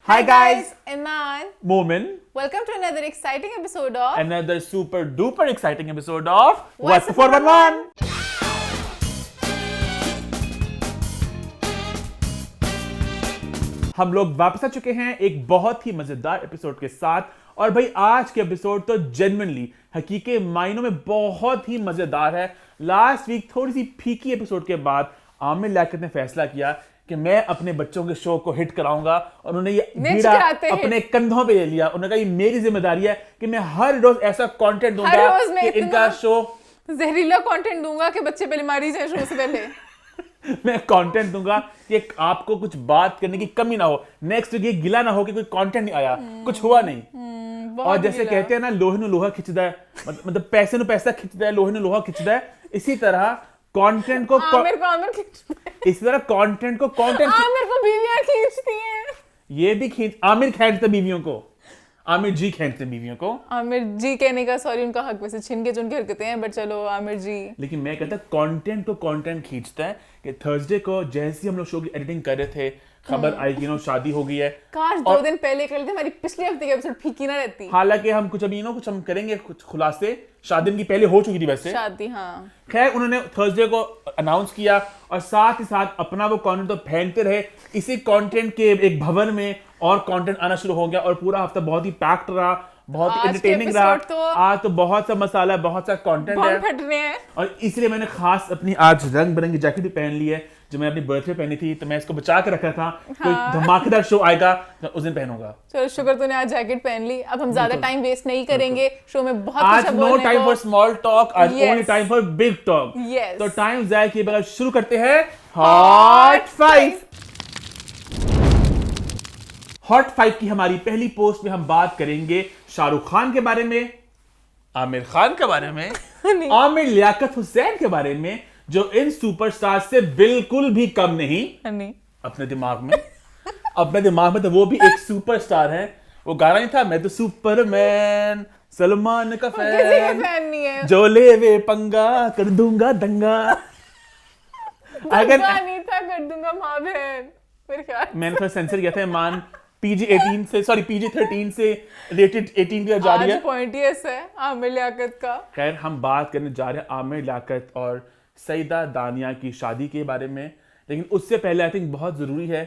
Hi guys, Iman. Momin. Welcome to another exciting episode of Another super duper exciting episode of What's the the 411? 411? हम लोग वापस आ चुके हैं एक बहुत ही मजेदार एपिसोड के साथ। और भाई आज के एपिसोड तो जेन्युइनली हकीके मायनों में बहुत ही मजेदार है। लास्ट वीक थोड़ी सी फीकी एपिसोड के बाद आमिर लियाकत ने फैसला किया कि मैं अपने बच्चों के शो को हिट कराऊंगा और उन्होंने ये बीड़ा अपने कंधों पे ले लिया। उन्होंने कहा ये मेरी जिम्मेदारी है कि मैं हर रोज ऐसा कंटेंट दूंगा कि इनका शो जहरीला कंटेंट दूंगा कि बच्चे पहले मारी जाए शो से पहले। मैं कंटेंट दूंगा कि आपको कुछ बात करने की कमी ना हो। नेक्स्ट वीक ये गिला ना हो कि कोई कंटेंट नहीं आया, कुछ हुआ नहीं। और जैसे कहते हैं ना लोहे नु लोहा खिंचदा है, मतलब पैसे नु पैसा खिंचदा है, लोहे नु लोहा खिंचदा है। इसी तरह कंटेंट को आमिर इसी तरह कंटेंट को कंटेंट आमिर को बीवियां खींचती हैं। ये भी आमिर खींचते बीवियों को, आमिर जी खींचते बीवियों को। आमिर जी कहने का सॉरी उनका हक वैसे छिन के चुन के हरकतें हैं, बट चलो आमिर जी। लेकिन मैं कहता कंटेंट को कंटेंट खींचता है कि थर्सडे को जैसे ही हम लोग शो की एडिटिंग कर रहे थे खबर आई कि शादी हो गई है। काश 2 दिन पहले कर लेते, हमारी पिछले हफ्ते की एपिसोड फीकी ना रहती। हालांकि हम कुछ अभी कुछ हम करेंगे, कुछ खुलासे। शादी की पहले हो चुकी थी वैसे शादी, हाँ। खैर उन्होंने थर्सडे को अनाउंस किया और साथ ही साथ अपना वो कंटेंट तो फेंकते रहे। इसी कंटेंट के एक भवन में और कंटेंट आना शुरू हो गया और पूरा हफ्ता बहुत ही पैक्ड रहा, बहुत ही एंटरटेनिंग रहा। आज तो बहुत सा मसाला, बहुत सा कंटेंट है फट रहे हैं। और इसलिए मैंने खास अपनी आज रंग बिरंगी जैकेट भी पहन ली है जो मैं अपनी बर्थडे पहनी थी, तो मैं इसको बचा के रखा था। कोई धमाकेदार शो आएगा तो उस दिन पहनूंगा। चलो शुक्र तूने आज जैकेट पहन ली। अब हम ज्यादा टाइम वेस्ट नहीं करेंगे, शो में बहुत आज कुछ no time for small talk, आज only time for big talk. तो टाइम जाए किए बगैर शुरू करते हैं हॉट 5। हॉट 5 की हमारी पहली पोस्ट में हम बात करेंगे शाहरुख खान के बारे में, आमिर खान के बारे में, आमिर लियाकत हुसैन के बारे में, जो इन सुपरस्टार से बिल्कुल भी कम नहीं। अपने दिमाग में तो वो भी एक सुपरस्टार है। वो गाना नहीं था मैं तो सुपरमैन, सलमान का फैन नहीं है, जो ले वे पंगा कर दूंगा दंगा। अगर नहीं था कर दूंगा माँ बहन। मेरे ख्याल मैंने थोड़ा सेंसर किया था ईमान। PG-18 से सॉरी PG-13 से रेटेड 18 पे जा रही है। आज पॉइंट ही ऐसा है आमिर लियाकत का। खैर हम बात करने जा रहे हैं आमिर लियाकत और सईदा दानिया की शादी के बारे में। लेकिन उससे पहले आई थिंक बहुत जरूरी है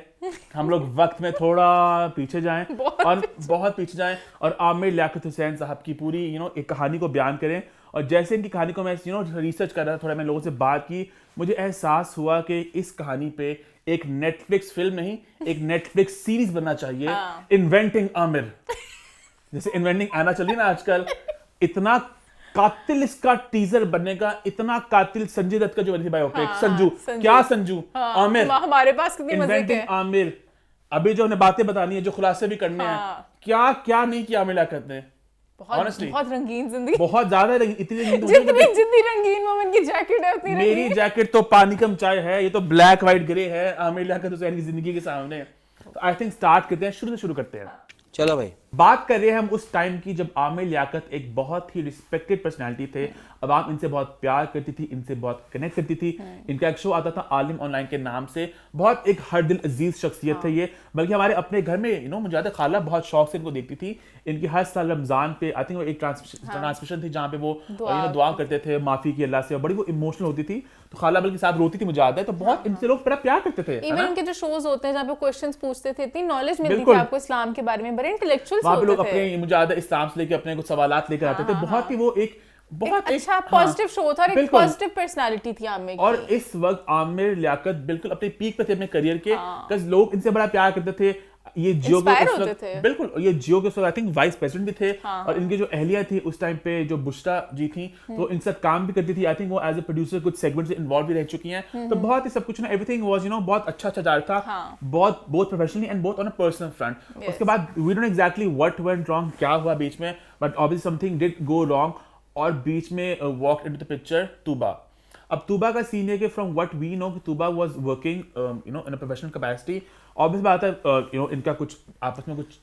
हम लोग वक्त में थोड़ा पीछे जाएं बहुत पीछे जाएं और आमिर लियाकत हुसैन साहब की पूरी एक कहानी को बयान करें। और जैसे इनकी कहानी को मैं रिसर्च कर रहा था, थोड़ा मैं लोगों से बात की, मुझे एहसास हुआ कि इस कहानी पे एक नेटफ्लिक्स फिल्म नहीं, एक नेटफ्लिक्स सीरीज बनना चाहिए। इन्वेंटिंग आमिर, जैसे इन्वेंटिंग आना चली ना आजकल। इतना कातिल इसका टीजर बनेगा, इतना कातिल। संजय दत्त का जो बनी थी बायोपिक, संजू आमिर, हमारे पास कितनी मजे के आमिर। अभी जो हमें बातें बतानी है, जो खुलासे भी करने हैं, क्या क्या नहीं किया आमिर लियाकत ने। बहुत रंगीन जिंदगी, बहुत ज्यादा इतनी जितनी रंगीन मोमेंट की जैकेट है उतनी मेरी जैकेट तो पानी कम चाय है। ये तो ब्लैक व्हाइट ग्रे है आमिर लियाकत हुसैन की जिंदगी के सामने। तो आई थिंक स्टार्ट करते हैं, शुरू से शुरू करते हैं। चलो भाई, बात कर रहे हैं हम उस टाइम की जब आमिर लियाकत एक बहुत ही रिस्पेक्टेड पर्सनालिटी थे। अब आप इनसे बहुत प्यार करती थी, इनसे बहुत कनेक्ट करती थी। इनका एक शो आता था आलिम ऑनलाइन के नाम से। बहुत एक हर दिल अजीज शख्सियत थे ये। बल्कि हमारे अपने घर में मुझे याद है खाला बहुत शौक से इनको देखती थी। इनकी हर साल रमजान पे आई थिंक वो एक ट्रांसमिशन थी जहाँ पे वो दुआ करते थे माफी की अल्लाह से, और बड़ी वो इमोशनल होती थी। तो खाला बल्कि साथ रोती थी, मुझे याद है। तो बहुत इनसे लोग बड़ा प्यार करते थे। इवन उनके जो शोज होते हैं जहाँ पे क्वेश्चंस पूछते थे, इतनी नॉलेज मिलती थी आपको इस्लाम के बारे में, बड़े इंटेलेक्चुअल होते थे। लोग अपने मुझे याद है इस्लाम से लेके अपने कुछ सवालात लेकर आते थे। बहुत ही वो एक बहुत अच्छा पॉजिटिव शो था और एक पॉजिटिव पर्सनालिटी थी आमिर की। और इस वक्त आमिर लियाकत बिल्कुल अपने पीक पे थे अपने करियर के। बिकॉज़ लोग इनसे बड़ा प्यार करते थे। ये जियो के बिल्कुल, ये जियो के आई थिंक वाइस प्रेसिडेंट भी थे। और इनके जो अहलिया थी उस टाइम पे जो बुशरा जी थी, तो इनके साथ काम भी करती थी। आई थिंक वो एज ए प्रोड्यूसर कुछ सेगमेंट से इन्वॉल्व भी रह चुकी हैं। तो बहुत ही सब कुछ एवरीथिंग वाज बहुत अच्छा जा रहा था, बहुत प्रोफेशनली एंड बहुत ऑन अ पर्सनल फ्रंट। उसके बाद we don't know exactly what went wrong, क्या हुआ बीच में, but obviously something did go wrong. और बीच में walk into the picture Tuba. अब तूबा का सीन है कि फ्रॉम व्हाट वी नो कि Tuba was working in a professional capacity obvious बात है इनका कुछ आपस में कुछ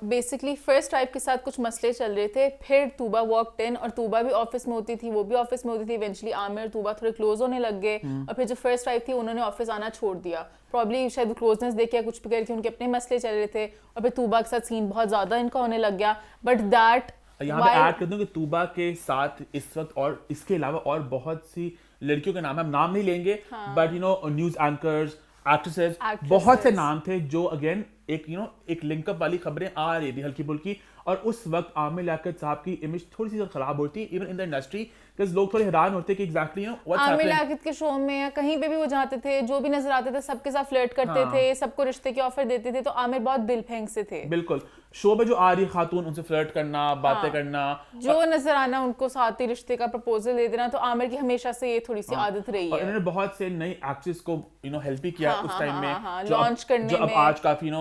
बेसिकली फर्स्ट वाइफ के साथ कुछ मसले चल रहे थे, फिर तूबा वॉकड इन और तूबा भी ऑफिस में होती थी, वो भी ऑफिस में होती थी। इवेंचुअली आमिर और तूबा थोड़े क्लोज होने लग गए और फिर जो फर्स्ट वाइफ थी उन्होंने ऑफिस आना छोड़ दिया, प्रॉब्ली शायद क्लोजनेस देख या कुछ भी करके उनके अपने मसले चल रहे थे और फिर तूबा के साथ सीन बहुत ज्यादा इनका होने लग गया। बट दैट यहाँ पे ऐड कर दूं कि तूबा के साथ इस वक्त और इसके अलावा और बहुत सी लड़कियों के नाम हम नाम नहीं लेंगे, बट न्यूज एंकर्स, एक्ट्रेसेस, बहुत से नाम थे जो अगेन एक लिंकअप वाली खबरें आ रही थी हल्की फुल्की। और उस वक्त आमिर लियाकत साहब की इमेज थोड़ी सी खराब होती even in the industry, because लोग थोड़े हैरान होते कि एग्जैक्टली आमिर लियाकत के शो में या कहीं पे भी वो जाते थे, जो भी नजर आते थे सबके साथ फ्लर्ट करते थे, सबको रिश्ते के ऑफर देते थे, तो आमिर बहुत दिल फेंक से थे। बिल्कुल, शो में जो आ रही खातून उनसे फ्लर्ट करना, बातें करना, जो नजर आना उनको साथ ही रिश्ते का प्रपोजल दे देना, तो आमिर की हमेशा से ये थोड़ी सी आदत रही है। और इन्होंने बहुत से नई एक्ट्रेस को हेल्प भी किया उस टाइम में, लॉन्च करने जो अब आज काफी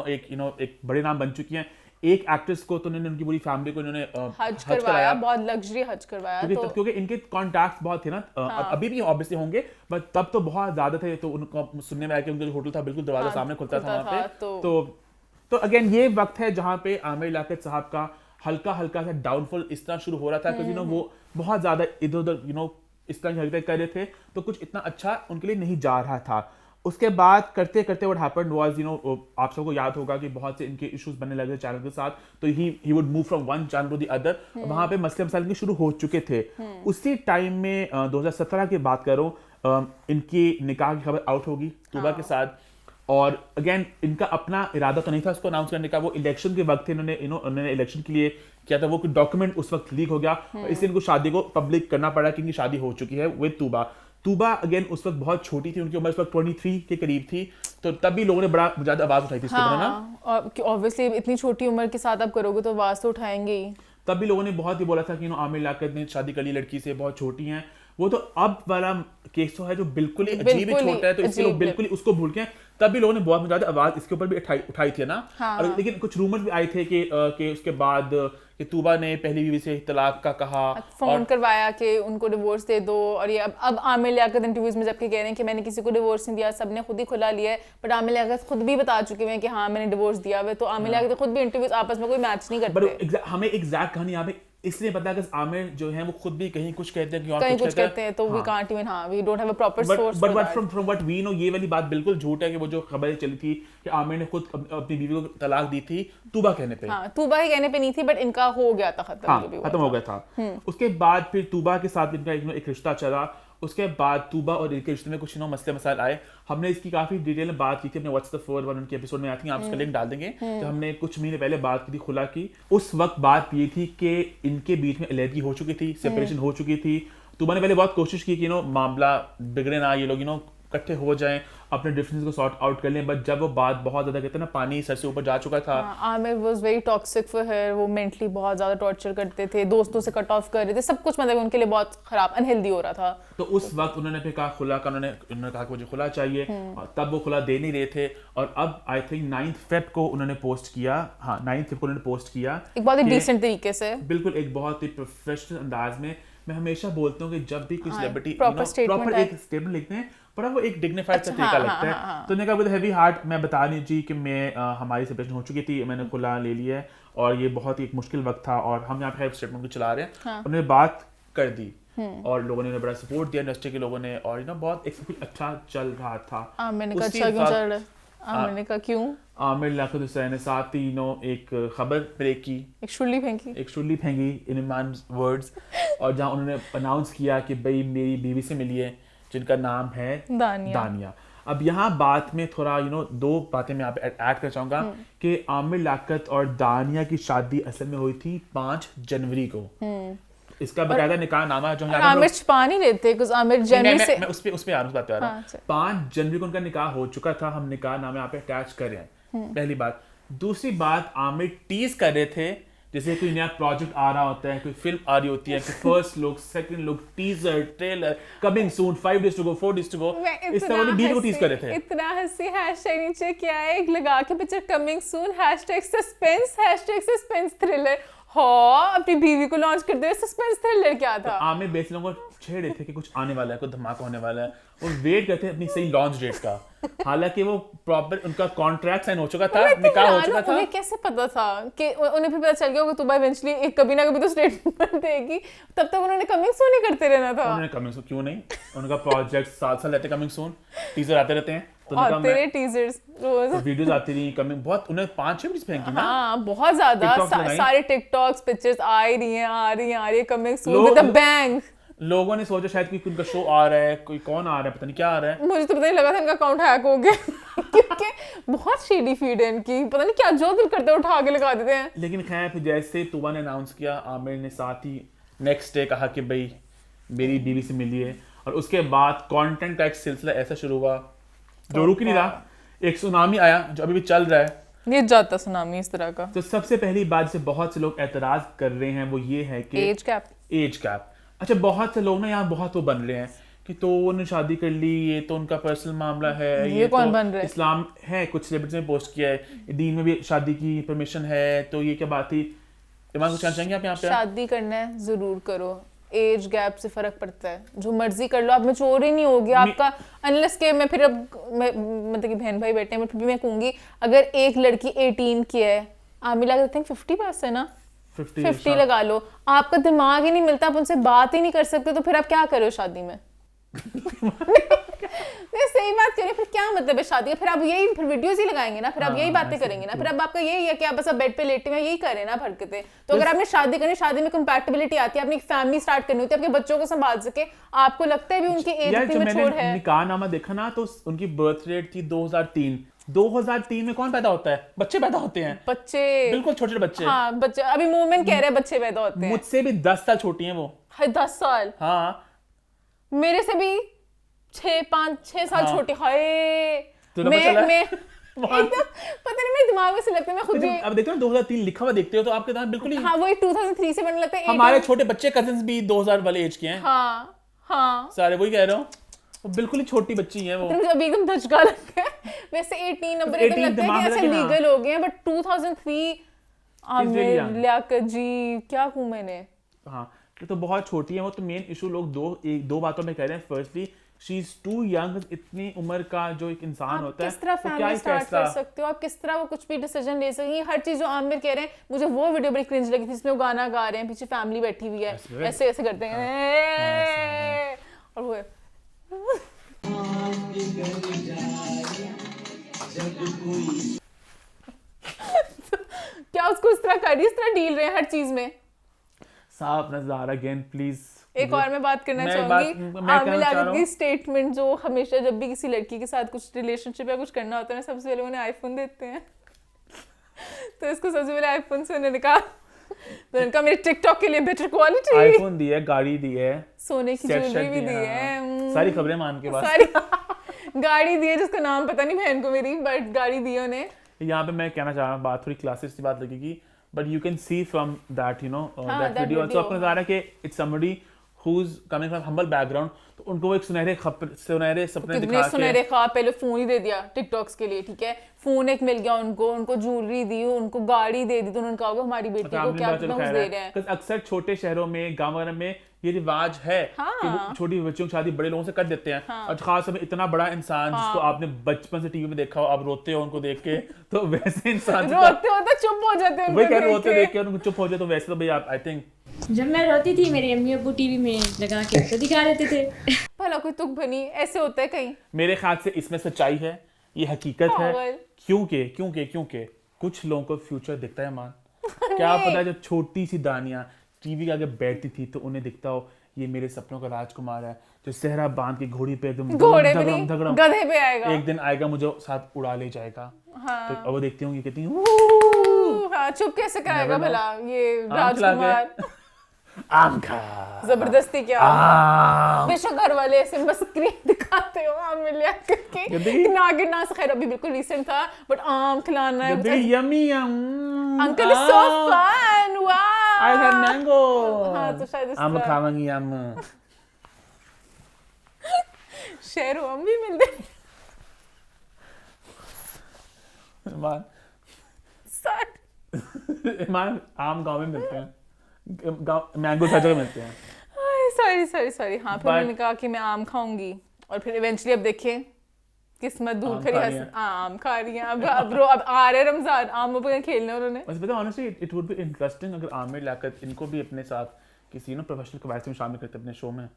एक बड़े नाम बन चुकी हैं। एक एक्ट्रेस को तो उन्होंने उनकी पूरी फैमिली को इन्होंने हज करवाया, बहुत लग्जरी हज करवाया, क्योंकि इनके कॉन्टैक्ट्स बहुत थे ना, अभी भी ऑब्वियसली होंगे, बट तब तो बहुत ज्यादा थे। तो उनको सुनने में आया कि उनका जो होटल था बिल्कुल दरवाजा सामने खुलता था वहाँ पे। तो अगेन ये वक्त है जहाँ पे आमिर लियाकत साहब का हल्का हल्का सा डाउनफॉल इस तरह शुरू हो रहा था, क्योंकि वो बहुत ज्यादा इधर उधर इस तरह की हरकतें कर रहे थे, तो कुछ इतना अच्छा उनके लिए नहीं जा रहा था। उसके बाद करते करते व्हाट हैपेंड वाज आप सबको याद होगा कि बहुत से इनके इश्यूज बनने लगे चैनल के साथ, तो he would move from one channel to the other, वहां पे मसले मसाइल के शुरू हो चुके थे। उसी टाइम में 2017 की बात करो, इनकी निकाह की खबर आउट होगी तूबा के साथ, और अगेन इनका अपना इरादा तो नहीं था इसको अनाउंस करने का, वो इलेक्शन के वक्त थे, उन्होंने इलेक्शन के लिए किया था, वो डॉक्यूमेंट उस वक्त लीक हो गया और इसलिए इनको शादी को पब्लिक करना पड़ा कि इनकी शादी हो चुकी है विद तूबा अगेन उस वक्त बहुत छोटी थी, उनकी उम्र उस वक्त 23 के करीब थी, तो तब भी लोगों ने बड़ा ज्यादा आवाज उठाई थी इसके ऊपर ना। ऑब्वियसली इतनी छोटी उम्र के साथ आप करोगे तो आवाज तो उठाएंगे ही। तब भी लोगों ने बहुत ही बोला था कि आमिर लियाकत ने शादी कर ली लड़की से, बहुत छोटी हैं वो, तो अब वाला केस तो है जो बिल्कुल ही अजीब ही छोटा है, तो इसलिए लोग बिल्कुल ही उसको भूल गए। तब भी लोगों ने बहुत ज्यादा आवाज इसके ऊपर भी उठाई थी ना। और लेकिन कुछ रूमर्स भी आए थे कि उसके बाद कि तूबा ने पहली बीवी से तलाक का कहा, फोन करवाया कि उनको डिवोर्स दे दो, और ये अब आमिर लियाकत इंटरव्यूज में जबकि कह रहे हैं कि मैंने किसी को डिवोर्स नहीं दिया, सबने खुद ही खुला लिया है, बट आमिर लियाकत खुद भी बता चुके हैं कि हाँ मैंने डिवोर्स दिया है। तो आमिर लियाकत खुद भी इंटरव्यूज आपस में कोई मैच नहीं करते। हमें एग्जैक्ट कहानी यहाँ पे इसलिए पता है कि आमिर जो है वो खुद भी कहीं कुछ कहते हैं कि और कहीं कुछ कहते हैं, तो we can't even we don't have a proper source, but from what we know ये वाली बात बिल्कुल झूठ है कि वो जो खबरें चली थी कि आमिर ने खुद अपनी बीवी को तलाक दी थी तूबा कहने पे। हाँ, तूबा के कहने पे नहीं थी, बट इनका हो गया था खत्म हो गया था। उसके बाद फिर तूबा के साथ इनका एक रिश्ता चला, उसके बाद तूबा और इनके रिश्ते में कुछ मसले मसाइल आए। हमने इसकी काफी डिटेल में बात की थी अपने व्हाट्स द 411 उनके एपिसोड में आती है, आप उसका लिंक डाल देंगे। तो हमने कुछ महीने पहले बात की थी खुला की। उस वक्त बात ये थी कि इनके बीच में अलहदगी हो चुकी थी, सेपरेशन हो चुकी थी। तूबा ने पहले बहुत कोशिश की कि मामला बिगड़े ना, ये लोग इकट्ठे हो जाएं, अपने डिफरेंसेस को सॉर्ट आउट कर लें, बट जब वो बात बहुत ज्यादा कहते हैं ना पानी सर से ऊपर जा चुका था। Aamir was very toxic for her, वो मेंटली बहुत ज्यादा टॉर्चर करते थे, दोस्तों से कट ऑफ कर रहे थे, सब कुछ मतलब उनके लिए बहुत खराब अनहेल्दी हो रहा था। तो उस वक्त उन्होंने फिर कहा खुला का, उन्होंने कहा कि मुझे खुला चाहिए, और तब वो खुला दे नहीं रहे थे। और अब आई थिंक 9 फेब को उन्होंने पोस्ट किया, हाँ 9 फेब को उन्होंने पोस्ट किया एक बहुत ही डिसेंट तरीके से, बिल्कुल एक बहुत ही प्रोफेशनल अंदाज में। मैं हमेशा बोलता हूँ कि जब भी कोई सेलिब्रिटी प्रॉपर एक स्टेटमेंट लिखते हैं, पर वो एक डिग्निफाइड सा तरीका लगता है। तो मैंने कहा विद हेवी हार्ट मैं बता रही जी कि मैं हमारी सेपरेशन हो चुकी थी, मैंने खुला ले लिया है, और ये बहुत ही एक मुश्किल वक्त था, और हम यहाँ पे स्टेटमेंट को चला रहे हैं। उन्होंने बात कर दी और लोगों ने बड़ा सपोर्ट दिया, इंडस्ट्री के लोगों ने, और बहुत एक सब अच्छा चल रहा था। मैंने कहा अच्छा क्यों चल रहा है? आमिर ने कहा क्यों? आमिर लियाकत हुसैन ने साथ ही एक खबर ब्रेक की, एक शुल्ली फेंकी इन इमान's वर्ड्स, और जहां उन्होंने अनाउंस किया कि भाई मेरी बीवी से मिलिए जिनका नाम है दानिया। अब यहाँ बात में थोड़ा दो बातें मैं यहाँ पे ऐड कर चाहूंगा कि आमिर लियाकत और दानिया की शादी असल में हुई थी 5 जनवरी को। इसका बकायदा निकाह नामा जो है आमिर छुपा नहीं लेते, कुछ आमिर जनवरी से मैं उस पे आ रहा हूँ। 5 जनवरी को उनका निकाह हो चुका था, हम निकाह नामे यहाँ पे अटैच कर रहे हैं, पहली बात। दूसरी बात, आमिर टीज कर रहे थे जैसे कोई नया प्रोजेक्ट आ रहा होता है, कोई फिल्म आ रही होती है, first look, second look, teaser, trailer, coming soon, 5 days to go, 4 days to go, इस तरह वो बीवी को टीज कर रहे थे। इतना हंसी हैशटैग नीचे क्या है, एक लगा के picture coming soon, #suspense thriller. हाँ, अपनी बीवी को लॉन्च कर दे, सस्पेंस थ्रिलर क्या था? आमिर बेसिक लोगों को छेड़ रहे थे कि कुछ आने वाला है, कुछ धमाका होने वाला है, वो वेट करते हैं अपनी सही लॉन्च डेट का। हालांकि वो प्रॉपर उनका कॉन्ट्रैक्ट साइन हो चुका था, निकाह हो चुका था। उन्हें कैसे पता था कि उन्हें भी पता चल गया होगा तुबा इवेंचुअली एक कभी ना कभी तो स्टेटमेंट देगी, तब तक उन्होंने कमिंग सून ही करते रहना था। उन्होंने कमिंग सून क्यों नहीं, उनका प्रोजेक्ट साल रहते कमिंग सून, टीजर आते रहते हैं तो आते रहे टीजर्स रोज, वीडियोस आती रही कमिंग, बहुत उन्हें 5-6 वीडियोस फेंकी ना। हाँ बहुत ज्यादा, सारे टिकटॉक्स पिक्चर्स आ ही रही हैं, आ रही है coming soon with a bang. लोगों ने सोचा शायद कोई उनका शो आ रहा है, कोई कौन आ रहा है, पता नहीं क्या आ रहा है। मुझे तो पता नहीं लगा था इनका अकाउंट हैक हो गया क्योंकि बहुत शेडी फीड है इनकी, पता नहीं क्या जो दिल करते उठा के लगा देते हैं। लेकिन खैर फिर जैसे तुबा ने अनाउंस किया, आमिर ने साथ ही नेक्स्ट डे कहा कि भाई मेरी बीवी से मिलिए, और उसके बाद कंटेंट का एक सिलसिला ऐसा शुरू हुआ जो रुक ही नहीं रहा। एक सुनामी आया जो अभी भी चल रहा है, ये जाता सुनामी इस तरह का। तो सबसे पहली बात से बहुत से लोग एतराज कर रहे हैं वो ये है कि एज कैप। अच्छा, बहुत से लोग ना यहाँ बहुत वो बन रहे हैं कि तो उन्होंने शादी कर ली, ये तो उनका पर्सनल मामला है, ये कौन तो बन रहा है? इस्लाम है, कुछ सेलिब्रिटीज ने पोस्ट किया है, दीन में भी शादी की परमिशन है, तो ये क्या बात थी। ईमान कुछ कहना चाहेंगे आप यहाँ पे? शादी करना है जरूर करो, एज गैप से फर्क पड़ता है, जो मर्जी कर लो, आप में चोर ही नहीं होगी आपका, अनलेस के मैं फिर अब मतलब कि बहन भाई बैठे हैं, फिर भी मैं कहूंगी अगर एक लड़की 18 की है, आमिर आई थिंक 50 पास है ना, 50 लगा लो, आपका दिमाग ही नहीं मिलता, आप उनसे बात ही नहीं कर सकते, तो फिर आप क्या करो शादी में नहीं सही बात करें, फिर क्या मतलब है शादी का, फिर आप यही फिर वीडियोस ही लगाएंगे ना, फिर आप यही बातें करेंगे ना, फिर अब आपका यही है कि आप बस अब बेड पे लेटे हुए यही करें ना हरकतें। तो अगर आपने शादी करनी, शादी में कंपैटिबिलिटी आती है, आपने एक फैमिली स्टार्ट करनी होती है, आपके बच्चों को संभाल सके, आपको लगता है भी उनकी एज इतनी मैच्योर है। निकाहनामा देखा ना तो उनकी बर्थ रेट थी 2003 में कौन पैदा होता है? बच्चे पैदा होते हैं, बच्चे बिल्कुल छोटे बच्चे। हाँ बच्चे, अभी मूवमेंट कह रहे हैं बच्चे पैदा होते हैं, मुझसे भी 10 साल छोटी हैं वो। 10 साल? हाँ, मेरे से भी 6 साल हाँ। छोटी। हाय मैं एकदम पता नहीं मेरे दिमाग में से लगता है, मैं खुद भी अब देखते हो 2003 लिखा हुआ देखते हो तो आपके दांत बिल्कुल ही, हाँ वही 2003 से बनने लगता है। हमारे छोटे बच्चे कजिन्स भी 2000 वाले एज के हैं। हाँ सारे वही कह रहा हूँ, वो बिल्कुल ही छोटी बच्ची हैं वो। मुझे अभी एकदम धचका लग गया, वैसे 18 नंबर एकदम लगता है कि ऐसे लीगल हो गए हैं, बट 2003 आमिर लियाकत जी क्या कहूँ मैंने। हाँ तो बहुत छोटी है वो, तो मेन इशू लोग दो बातों में कह रहे हैं। Firstly she is too young, इतनी उम्र का जो एक इंसान होता है, किस तरह फैमिली स्टार्ट कर सकते हो आप, किस तरह वो कुछ भी डिसीजन ले सकते हैं, हर चीज जो आमिर कह रहे हैं। मुझे वो वीडियो बड़ी क्रिंज लगी थी जिसमें वो गाना गा रहे हैं, पीछे फैमिली बैठी हुई है, ऐसे ऐसे करते हैं और वो क्या उसको इस तरह कर, इस तरह डील रहे हैं हर चीज में। साफ नज़ारा अगेन प्लीज। एक और मैं बात करना चाहूंगी, आमिर लियाकत की स्टेटमेंट जो हमेशा जब भी किसी लड़की के साथ कुछ रिलेशनशिप या कुछ करना होता है ना, सबसे पहले उन्हें आईफोन देते हैं तो इसको सबसे पहले आईफोन से उन्होंने कहा, तो उनका मेरे टिकटॉक के लिए बेटर क्वालिटी, आईफोन दी है, गाड़ी दी है, सोने की ज्वेलरी भी दी है, सारी खबरें मान के बाद सारी गाड़ी दी है जिसका नाम पता नहीं बहन को मेरी, बट गाड़ी दी है उन्हें। यहाँ पे मैं कहना चाह रहा हूँ, बात थोड़ी क्लासेस की बात लगेगी, but you can see from that you know that video also, आपको नजर आ रहा है कि it's somebody who's coming from humble background, तो उनको वो एक सुनहरे सपने दिखा के, सुनहरे ख्वाब, पहले फोन ही दे दिया टिकटॉक्स के लिए, ठीक है, फोन एक मिल गया उनको ज्वेलरी दी, उनको गाड़ी दे दी, तो उन्होंने कहा हमारी बेटी को क्या दे रहे हैं। अक्सर छोटे शहरों में, गांव वगैरह में ये रिवाज है कि वो छोटी बच्चियों की शादी बड़े लोगों से कर देते हैं, और खास में इतना बड़ा इंसान जिसको आपने बचपन से टीवी में देखा हो, आप रोते हो उनको देख के, तो वैसे इंसान रोते हो तो चुप हो जाते हैं, वही कह रोते देख के उनको चुप हो जाए, तो वैसे तो भाई आप आई थिंक जब मैं रोती थी मेरे अम्मी अब्बू टीवी में लगा के तो दिखा देते थे। भला कोई तुक बनी ऐसे होता है कहीं? मेरे ख्याल से इसमें सच्चाई है, ये हकीकत है, क्योंकि कुछ लोगों को फ्यूचर दिखता है मान, क्या पता जब छोटी सी दानिया टीवी के आगे बैठती थी तो उन्हें दिखता हो ये मेरे सपनों का राजकुमार है जो सेहरा बांध के घोड़ी पे एकदम धगड़म गधे पे आएगा, एक दिन आएगा मुझे साथ उड़ा ले जाएगा। हाँ। तो अब वो देखती होंगी कहती हाँ, चुप कैसे कराएगा भला ये राजकुमार, आम खा जबरदस्ती क्या, बेशक घर वाले ऐसे बस स्क्रीन दिखाते हो आमिर लियाकत के नागिन नास, खैर अभी बिल्कुल रिसेंट था, बट आम खिलाना है, yummy uncle is so fun, wow I have mango, हाँ तो शायद आम खावांगी आम, शहरों आम भी मिलते हैं मान आम गांव में मिलते हैं, मैंगो हर जगह मिलते हैं। सॉरी हाँ फिर मैंने कहा कि मैं आम खाऊंगी और फिर इवेंचुअली अब देखें किस्मत दूर करी आम खा रही हैं अब आ रहे रमजान आमों पे खेलने उन्होंने वैसे पता honestly it would be interesting अगर आमिर लियाकत इनको भी अपने साथ किसी प्रोफेशनल कैपेसिटी में शामिल करते अपने शो में।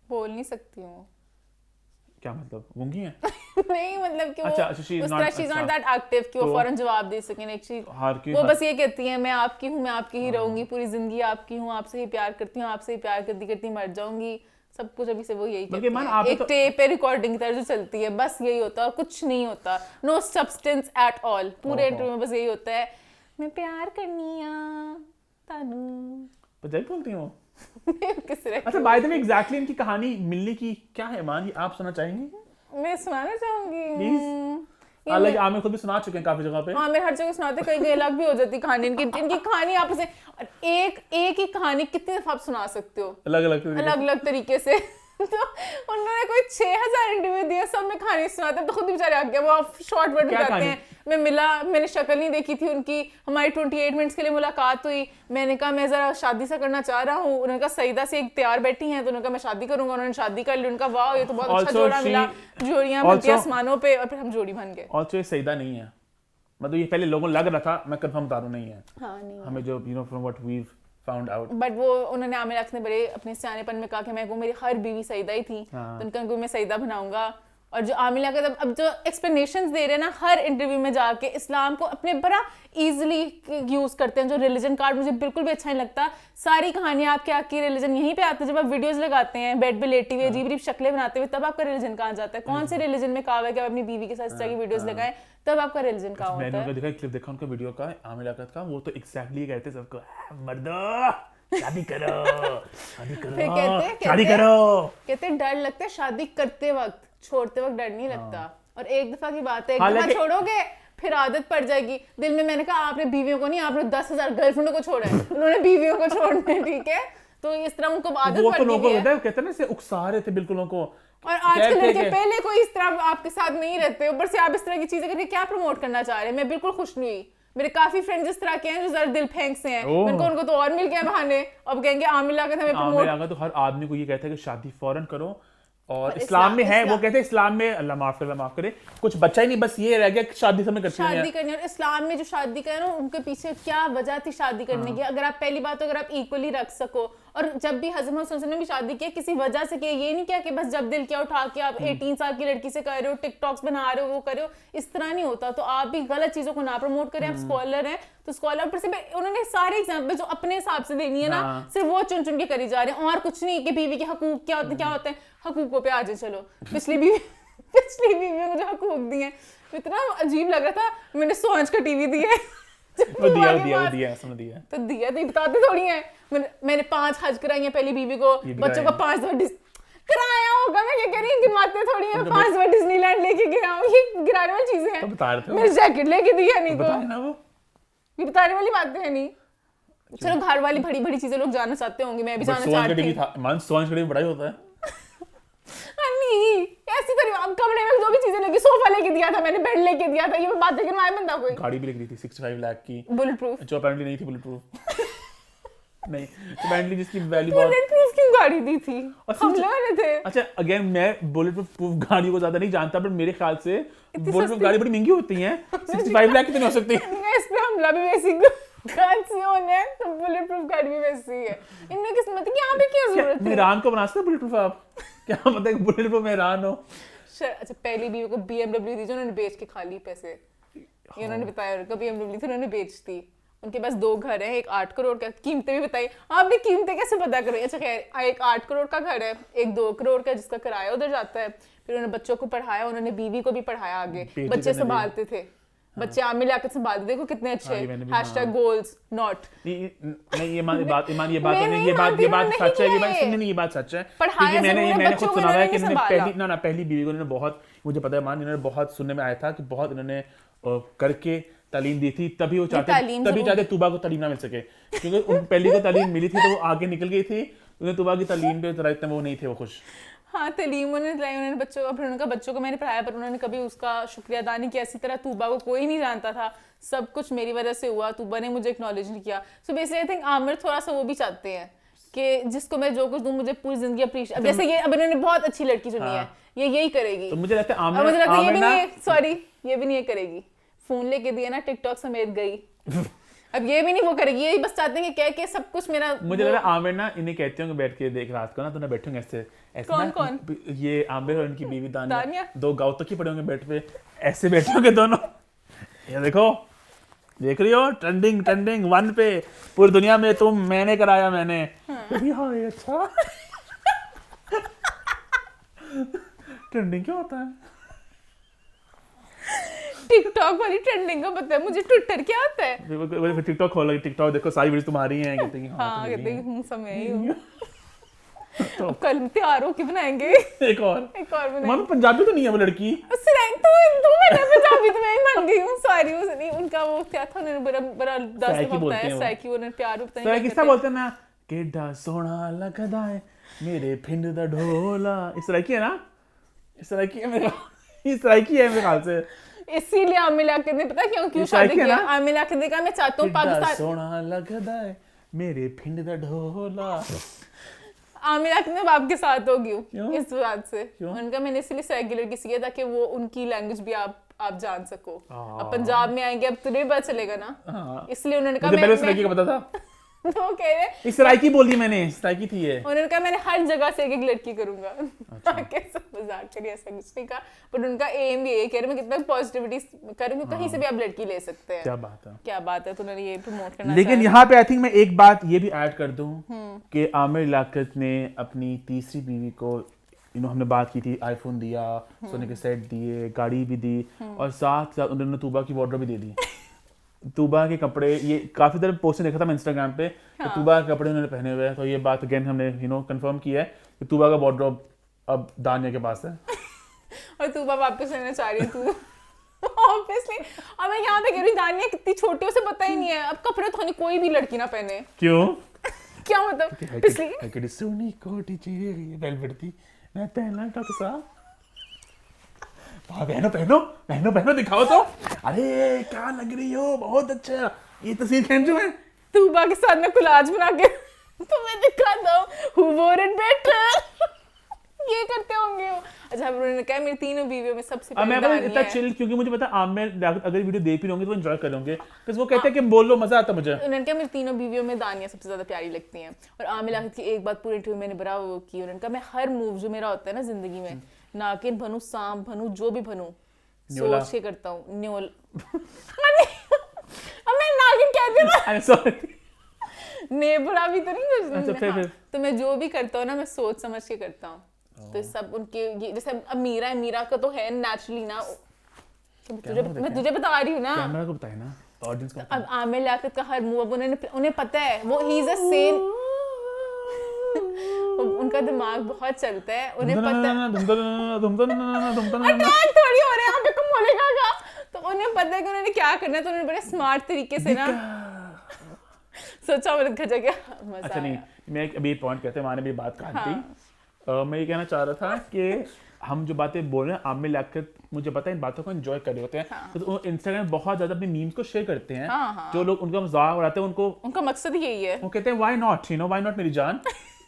बोल नहीं सकती हूँ क्या मतलब गूंगी है? नहीं मतलब कि अच्छा, वो she is उस not- तरह शी इज नॉट अच्छा। दैट एक्टिव कि वो तो- फौरन जवाब दे सकें एक्चुअली वो हर बस ये कहती हैं मैं आपकी हूँ मैं आपकी ही रहूंगी पूरी जिंदगी आपकी हूँ आपसे ही प्यार करती हूँ आपसे ही प्यार करती करती मर जाऊंगी सब कुछ अभी से वो यही बल्कि कहती मान हैं। आप एक तो- टेप पे रिकॉर्डिंग की तरह जो चलती है बस यही होता है और कुछ नहीं होता नो सब्सटेंस एट ऑल पूरे ओहो। इंटरव्यू में बस यही होता है मैं प्यार करनी आ तानू पंजाबी बोलती हूँ। किस तरह अच्छा बाय द वे एग्जैक्टली इनकी कहानी मिलने की क्या है मान ये आप सुनना चाहेंगी? मैं सुनाना चाहूंगी प्लीज। हालांकि आमिर खुद भी सुना चुके हैं काफी जगह पे। हाँ मैं हर जगह सुनाते कई कई अलग भी हो जाती कहानी इनकी कहानी आपस में एक ही कहानी कितनी दफा आप सुना सकते हो अलग अलग तरीके से तो उन्होंने कोई 6000 इंटरव्यू दिए सब में कहानी सुनाते तो खुद ही बेचारे आ गया वो शॉर्ट वर्ड में क्या कहते कहानी? हैं मैं मिला मैंने शक्ल नहीं देखी थी उनकी हमारी 28 मिनट्स के लिए मुलाकात हुई मैंने कहा मैं जरा शादी सा करना चाह रहा हूँ उन्होंने कहा सईदा से एक तैयार बैठी हैं तो उन्होंने कहा मैं शादी करूंगा उन्होंने शादी कर ली उनका वाह ये तो बहुत अच्छा Also जोड़ा मिला जोड़ियां बनती also- आसमानों पे और फिर हम जोड़ी बन गए ऑल्सो ये सईदा नहीं है मतलब ये पहले लोगों को लग रहा था मैं कंफर्म बता रहा हूं नहीं है। हाँ नहीं हमें जो from what we found out but वो उन्होंने आमिर अख्तर ने बड़े अपने सियानेपन में कहा कि मैं को मेरी हर बीवी सईदा ही थी हाँ। तो उनका मैं सईदा बनाऊंगा और जो आमिर अख्तर अब जो एक्सप्लेनेशंस दे रहे हैं ना हर इंटरव्यू में जाके इस्लाम को अपने बड़ा इजीली यूज करते हैं जो रिलीजन कार्ड मुझे बिल्कुल भी अच्छा नहीं लगता सारी कहानियां आपकी रिलीजन यहीं पे आती है जब आप वीडियोस लगाते हैं बेड पे लेटी हुई अजीब अजीब शक्लें बनाते हुए तब आपका रिलीजन कहाँ जाता है कौन से रिलीजन में कहा हुआ है कि आप अपनी बीवी के साथ इस तरह की वीडियोस लगाएं तब आपका रिलीजन कहाँ मैंने होता उनका है देखा क्लिप देखा उनका वीडियो का आमिर लियाकत का वो तो एग्जैक्टली कहते सबको मर्दो शादी करो शादी करो फिर कहते शादी करो कहते डर लगता है शादी करते वक्त छोड़ते वक्त डर नहीं लगता और एक दफा की बात है एक दफा हालांकि- छोड़ोगे फिर आदत पड़ जाएगी दिल में मैंने कहा आपने बीवियों को नहीं आपने 10,000 गर्लफ्रेंडों को छोड़ा है उन्होंने बीवियों को छोड़ना है ठीक है तो इस तरह उनको आदत वो पड़ तो गई लोगों है को कहते हैं ना से उकसा रहे थे बिल्कुल उनको और आजकल कहते लड़के कि- पहले कोई इस तरह आपके साथ नहीं रहते ऊपर से आप इस तरह की चीजें करके क्या प्रमोट करना चाह रहे हैं मैं बिल्कुल खुश नहीं हुई मेरे काफी फ्रेंड्स इस तरह के हैं जो जरा दिल फेंक से हैं ओह। उनको तो और मिल गए बहाने अब कहेंगे आमिर लियाकत हमें आमिर प्रमोट लियाकत तो हर आदमी को ये कहता है कि शादी फौरन करो और और इस्लाम में है वो इस्लाम- कहते हैं इस्लाम में अल्लाह माफ करे कुछ बच्चा ही नहीं बस ये रह गया कि शादी समय करते शादी हैं करनी और इस्लाम में जो शादी करें ना उनके पीछे क्या वजह थी शादी करने की अगर आप पहली बात तो अगर आप इक्वली रख सको और जब भी हज़रत मोहम्मद सल्लल्लाहु अलैहि वसल्लम ने भी शादी की किसी वजह से किया ये नहीं किया कि बस जब दिल किया उठा के आप 18 साल की लड़की से कर रहे हो टिकटॉक्स बना रहे हो वो कर रहे हो इस तरह नहीं होता तो आप भी गलत चीजों को ना प्रमोट करें आप स्कॉलर हैं तो स्कॉलर पर से उन्होंने सारे एग्जाम्पल जो अपने हिसाब से देनी है ना हाँ। सिर्फ वो चुन चुन के करी जा रहे हैं और कुछ नहीं कि बीवी के हकूक क्या होते हैं हकूकों पे आ जाए चलो पिछली बीवियों को जो हकूक दिए हैं इतना अजीब लग रहा था मैंने सोच का टीवी दिया वो दिया समझ दिया तो दिया तो बताते थोड़ी है मैंने 5 हज कराई है पहली बीवी को ये भी बच्चों को कराए 5 दफा कराया होगा मैं क्या कह रही हूँ गिरवाते थोड़ी है 5 दफा डिज्नीलैंड लेके गया हूँ ये गिराने वाली चीजें तो हैं बता रहे थे मेरी जैकेट लेके दी है नहीं को बताए ना वो ये बताने वाली बातें हैं नहीं चलो घर वाली बड़ी बड़ी चीजें लोग जानना चाहते होंगे मैं भी जानना चाहती हूँ था मान सोच कड़ी बड़ा ही होता है नहीं ऐसी तरह अब कमरे में जो भी चीजें लगी सोफा लेके दिया था मैंने बेड लेके दिया था ये बात लेकिन आया बंदा कोई गाड़ी भी लग रही थी 65 लाख की बुलेट प्रूफ जो अपेरेंटली नहीं थी बुलेट प्रूफ नहीं अपेरेंटली जिसकी वैल्यू बहुत बुलेट प्रूफ क्यों गाड़ी दी थी और हम सोचो- लोगों ने थे अच्छा अगेन मैं बुलेट प्रूफ गाड़ी को ज्यादा नहीं जानता बट मेरे ख्याल से बुलेट प्रूफ सस्ती- गाड़ी बड़ी महंगी होती है 65 लाख कितनी हो सकती है इस पे हमला भी वैसी कंसियोन है तो बुलेट प्रूफ गाड़ी भी वैसी है इनमें किस्मत है कि यहाँ पे क्या जरूरत है ईरान को बना सकते बुलेट प्रूफ आप क्या पता है बुलेट प्रूफ में ईरान हो अच्छा पहली बीवी को BMW दी जो उन्होंने बेच के खा ली पैसे ये उन्होंने बताया उनका BMW थी उन्होंने बेच दी उनके पास 2 घर है एक 8 करोड़ का कीमतें भी बताई आपने कीमतें कैसे पता करें अच्छा खैर एक 8 करोड़ का घर है एक 2 करोड़ का जिसका किराया उधर जाता है फिर उन्होंने बच्चों को पढ़ाया उन्होंने बीवी को भी पढ़ाया आगे बेटी बच्चे तो संभालते थे बच्चे आमिर लियाकत संभालते देखो कितने अच्छे ये मैंने भी- हैशटैग गोल्स नॉट नहीं ये बात मैं नहीं नहीं ये बात मानती, उन्होंने सच है नहीं ये बात किया सुनने नहीं ये बात सच है पढ़ाया क्योंकि जरूर है, मैंने बच्चों खुद को सुना है कि इन्होंने इन्होंने संभाला। पहली बीवी को इन्होंने बहुत मुझे पता है मान इन्होंने बहुत सुनने में आया था कि बहुत इन्होंने करके तालीम दी थी तभी वो तालीम तभी जरूर- चाहते तूबा को तालीम ना मिल सके क्योंकि उन पहली को तालीम मिली थी तो वो आगे निकल गई थी उन्हें तूबा की तालीम पे जरा इतने वो नहीं थे वो खुश हाँ तालीम उन्होंने दिलाई उन्होंने बच्चों को फिर उनका बच्चों को मैंने पढ़ाया पर उन्होंने कभी उसका शुक्रिया अदा नहीं किया इसी तरह तूबा को कोई नहीं जानता था सब कुछ मेरी वजह से हुआ तूबा ने मुझे एक्नॉलेज नहीं किया so basically I think Aamir थोड़ा सा वो भी चाहते हैं कि जिसको मैं जो कुछ दूं मुझे पूरी जिंदगी अप्रिशिएट, अब जैसे ये अब इन्होंने बहुत अच्छी लड़की चुनी है, ये यही करेगी। तो मुझे लगता है अब मुझे लगता है ये भी आमिर नहीं, सॉरी ये भी नहीं ये करेगी, फोन लेके दिया ना टिकटॉक समेत गई। अब ये भी नहीं वो करेगी, ये बस चाहते हैं कि कह के सब कुछ मेरा। मुझे लग रहा है आमिर ना इन्हें कहते होंगे बैठ के देख रात को ना, तो ना बैठे होंगे ऐसे ऐसे कौन ना, कौन? ये आमिर और इनकी बीवी दानिया दानिया? 2 गाँव तक ही पड़े होंगे बेड पे, ऐसे बैठे होंगे दोनों। ये देखो, देख रही हो, ट्रेंडिंग ट्रेंडिंग 1 पे पूरी दुनिया में, तुम मैंने कराया मैंने। हाँ ये अच्छा ट्रेंडिंग क्या होता है? टिकटॉक वाली ट्रेंडिंग का पता है मुझे, ट्विटर क्या होता है? फिर टिकटॉक खोला, टिकटॉक देखो सारी वीडियोस तुम्हारी हैं, कहते हैं हाँ कहते हैं हूँ समय ही हूँ। तो अब कल त्योहारों की बनाएंगे। एक और बनाएंगे। मानो पंजाबी तो नहीं है वो लड़की। उससे तो मैंने पंजाबी तो मैं ही बन गई हूँ, सॉरी उस नहीं उनका वो क्या था, उन्होंने बड़ा 10 दफा बताया सैकी, उन्होंने प्यार बताया। सैकी किसका बोलते हैं ना, केडा सोना लगदा है मेरे पिंड दा ढोला, इस तरह की है ना, इस तरह की है मेरे ख्याल से। इसीलिए आमिर लियाकत ने पता क्यों शादी किया? आमिर लियाकत ने कहा मैं चाहता हूँ पाकिस्तान, सोना लगदा है मेरे पिंड दा ढोला। आमिर लियाकत ने बाप के साथ होगी इस बात से, उनका मैंने इसलिए सैकी लड़की सी किया ताकि वो उनकी लैंग्वेज भी आप जान सको। अब पंजाब में आएंगे अब तुम्हें पता चलेगा ना, इसलिए उन्होंने कहा मुझे पहले सराइकी का पता था। तो कह रहे इस सराइकी बोली मैंने, सराइकी थी ये। उन्होंने कहा मैंने हर जगह से एक लड़की करूंगा। कैसा मजाक करिए, ऐसा कुछ नहीं कहा, बट उनका एम भी ये कह रहे मैं कितना पॉजिटिविटी करूंगी, कहीं से भी आप लड़की ले सकते हैं। क्या बात है, तो उन्होंने ये प्रमोट करना। लेकिन यहाँ पे आई थिंक मैं एक बात ये भी ऐड कर दूं कि आमिर लियाकत ने अपनी तीसरी बीवी को हमने बात की थी, आईफोन दिया, सोने के सेट दिए, गाड़ी भी दी, और साथ साथ उन्होंने तूबा की वार्डरोब भी दे दी। तूबा के कपड़े, ये काफी देर पोस्ट देखा था मैं इंस्टाग्राम पे, कि तूबा के कपड़े उन्होंने पहने हुए हैं, तो ये बात अगेन हमने कंफर्म किया है कि तूबा का वार्डरोब अब दानिया के पास है। और तूबा वापस लेना चाह रही है तू ऑब्वियसली। अब मैं यहाँ पे कह रही हूँ दानिया कितनी छोटी, उसे पता ही नहीं है अब कपड़े तो कोई भी लड़की ना पहने। क्यों? क्या मतलब? इसलिए सोनी कोटी चीरी वेलवेट थी, मैं पहना टकसा। पहनो पहनो पहनो पहनो, दिखाओ तो। अरे क्या लग रही हो, बहुत अच्छा, ये तस्वीर खींचो मैं तूबा के साथ में कोलाज बना के तुम्हें दिखाता हूँ, who wore it better। ये करते होंगे वो। अच्छा उन्होंने कहा मेरी तीनों बीवियों में सबसे पहले मैं इतना चिल, क्योंकि मुझे पता आमिर अगर वीडियो देख भी रहोगे तो एंजॉय करोगे, बिकॉज़ वो कहते हैं कि बोल लो, मजा आता मुझे। उन्होंने कहा मेरी तीनों बीवियों में दानिया सबसे ज्यादा प्यारी लगती हैं। और आमिर लियाकत की एक बात पूरे इंटरव्यू में मैंने बड़ा वो की, उन्होंने कहा मैं हर मूव जो मेरा होता है ना जिंदगी में, नागिन बनूं, सांप बनूं, जो भी बनूं, सोच के करता हूँ। न्योल अब मैं नागिन कहती हूँ, आई एम सॉरी, नेबरा भी तो नहीं। अच्छा फिर तो मैं जो भी करता हूँ ना मैं सोच समझ के करता हूँ। तो सब उनके ये जैसे अब मीरा का तो है नेचुरली ना, मैं तुझे बता रही हूँ ना, कैमरा को बताए ना, ऑडियंस को। अब आमिर लियाकत का हर मूव उन्हें पता है, वो ही इज अ सेम, उनका दिमाग बहुत चलता है, उन्हें पता है अटैक थोड़ी हो रहे हैं यहाँ पे, कम बोलेगा का, तो उन्हें पता है कि उन्होंने क्या करना है, तो उन्होंने बड़े स्मार्ट तरीके से ना सोचा। मेरे घर जाके मजा अच्छा नहीं, मैं अभी पॉइंट कहते हैं, माने मेरी बात काटी। मैं ये कहना चाह रहा था कि हम जो बातें बोल रहे हैं, आमिर लियाकत मुझे पता है इन बातों को एंजॉय कर रहे होते हैं, तो इंस्टाग्राम बहुत ज्यादा अपने मीम्स को शेयर करते हैं। जो लोग उनका मजाक उड़ाते हैं, उनका मकसद ही यही है, वो कहते हैं व्हाई नॉट मेरी जान,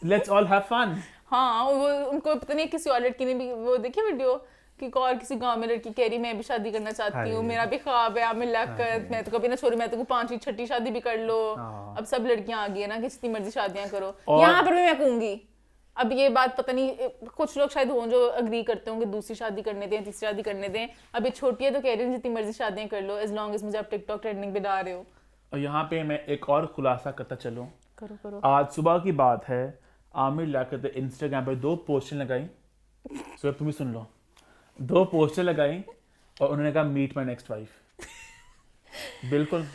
लेट्स ऑल हैव फन। हाँ, वो उनको पता नहीं किसी और लड़की ने भी वो देखी वीडियो कि और किसी गांव में लड़की कह रही मैं भी शादी करना चाहती हूँ, मेरा भी ख्वाब है आमिर लियाकत, मैं तो कभी ना छोड़ी, मैं तो 5वीं 6वीं शादी भी कर लो। अब सब लड़कियां आ गई है ना कि जितनी मर्जी शादियां करो, यहाँ पर भी मैं कहूंगी। अब ये बात पता नहीं, कुछ लोग शायद हों जो अग्री करते होंगे दूसरी शादी करने दें, तीसरी शादी करने दें। अब ये छोटी है तो कह रही हूँ जितनी मर्जी शादियां कर लो, एज लॉन्ग एज मुझे आप टिकटॉक ट्रेंडिंग पे डाल रहे हो। और यहाँ पे मैं एक और खुलासा करता चलूं, करो। आज सुबह की बात है, आमिर लियाकत ने इंस्टाग्राम पर 2 पोस्टर लगाई, सो तुम भी सुन लो, 2 पोस्टर लगाई और उन्होंने कहा मीट माय नेक्स्ट वाइफ। बिल्कुल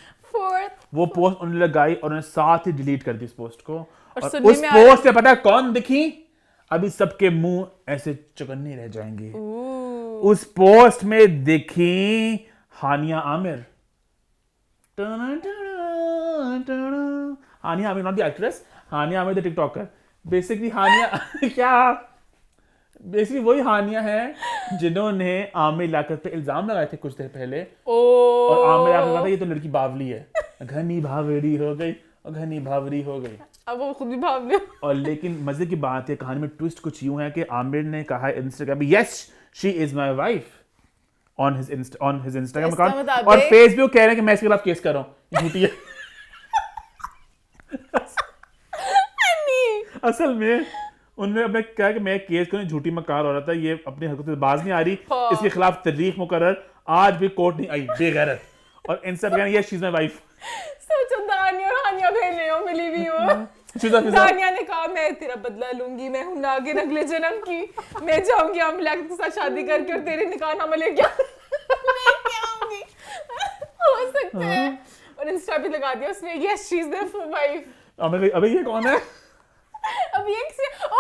वो पोस्ट उन्होंने लगाई और उन्होंने साथ ही डिलीट कर दी उस पोस्ट को। और उस पोस्ट से पता है कौन दिखी? अभी सबके मुंह ऐसे चौकन्ने रह जाएंगे। उस पोस्ट में दिखी Hania Aamir. Hania Aamir not the actress, Hania Aamir the tiktoker. Basically Hania क्या, बेसिकली वही हानिया है जिन्होंने आमिर लियाकत पे इल्जाम लगाए थे कुछ देर पहले। और आमिर लियाकत कहा था ये तो लड़की बावली है, घनी भावरी हो गई और घनी भावरी हो गई। अब वो खुद भी भाव ले। और लेकिन मजे की बात है, कहानी में ट्विस्ट कुछ यूं है कि आमिर ने कहा है इंस्टाग्राम पे, yes she is my wife on his Instagram इसका अकाउंट, मुताबिक- और फेसबुक कह रहे हैं कि मैं इसके खिलाफ केस कर रहा हूँ, झूठी है। असल में उन्होंने अपने कहा कि मैं केस करूँ, झूठी मकार हो रहा था, ये अपनी हरकतों से बाज नहीं आ रही, हाँ। इसके खिलाफ तहरीक मुकर्रर, आज भी कोर्ट नहीं आई, बेगैरत। और इंस्टा पे कह रहे हैं yes she is my wife. सोचो दानिया और हानिया बहने हो, मिली हुई हो। फिजा दानिया ने कहा मैं तेरा बदला लूंगी, मैं हूं नागिन अगले जन्म की, मैं जाऊंगी आमिर के साथ शादी करके और तेरे निकाहनामा लेके आऊंगी। हो सकता है। और इंस्टा पे लगा दिया उसने, yes she is their wife. अबे ये कौन है? अब ये ओ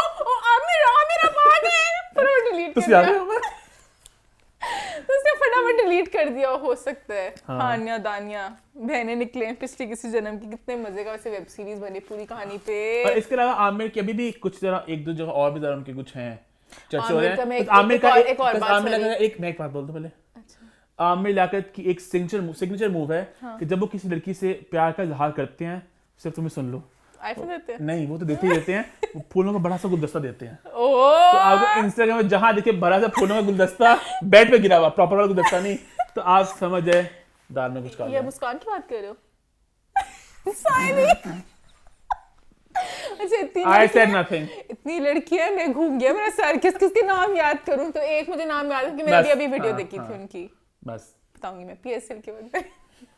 आमिर अब आ गए, फटाफट डिलीट कर तुसी आ दिया। गए हो? तो उसने फटाफट डिलीट कर दिया। हो सकता है हाँ। हानिया दानिया बहनें निकले पिछले किसी जन्म की। कितने मजे का वैसे वेब सीरीज बनी पूरी कहानी पे। और इसके अलावा आमिर की अभी भी कुछ जरा एक दो जगह और भी जरा उनके कुछ हैं चर्चे हो आमिर रहे का मैं हैं। एक- तो आमिर एक का और- एक और बात, आमिर sorry। का एक मैं एक बात बोल दूं पहले। आमिर लियाकत की एक सिग्नेचर मूव है कि जब वो किसी लड़की से प्यार का इजहार करते हैं, सिर्फ तुम्हें सुन लो, आईफोन देते हैं। नहीं वो तो देते ही देते हैं, वो फूलों का बड़ा सा गुलदस्ता देते हैं। ओह तो आपको इंस्टाग्राम में जहां देखिए बड़ा सा फूलों का गुलदस्ता बेड पे गिरा हुआ, प्रॉपर वाला गुलदस्ता नहीं, तो आप समझ जाए दाल में कुछ ये काला। मुस्कान की बात कर रहे हो? सारी अच्छा I said nothing। इतनी लड़कियां, मैं घूम गया मेरा सर, किस किस के नाम याद करूं। तो एक मुझे नाम याद है कि मैंने बस, अभी वीडियो हाँ, देखी हाँ। थी उनकी, बस बताऊंगी मैं पीएसएल के वक्त पे।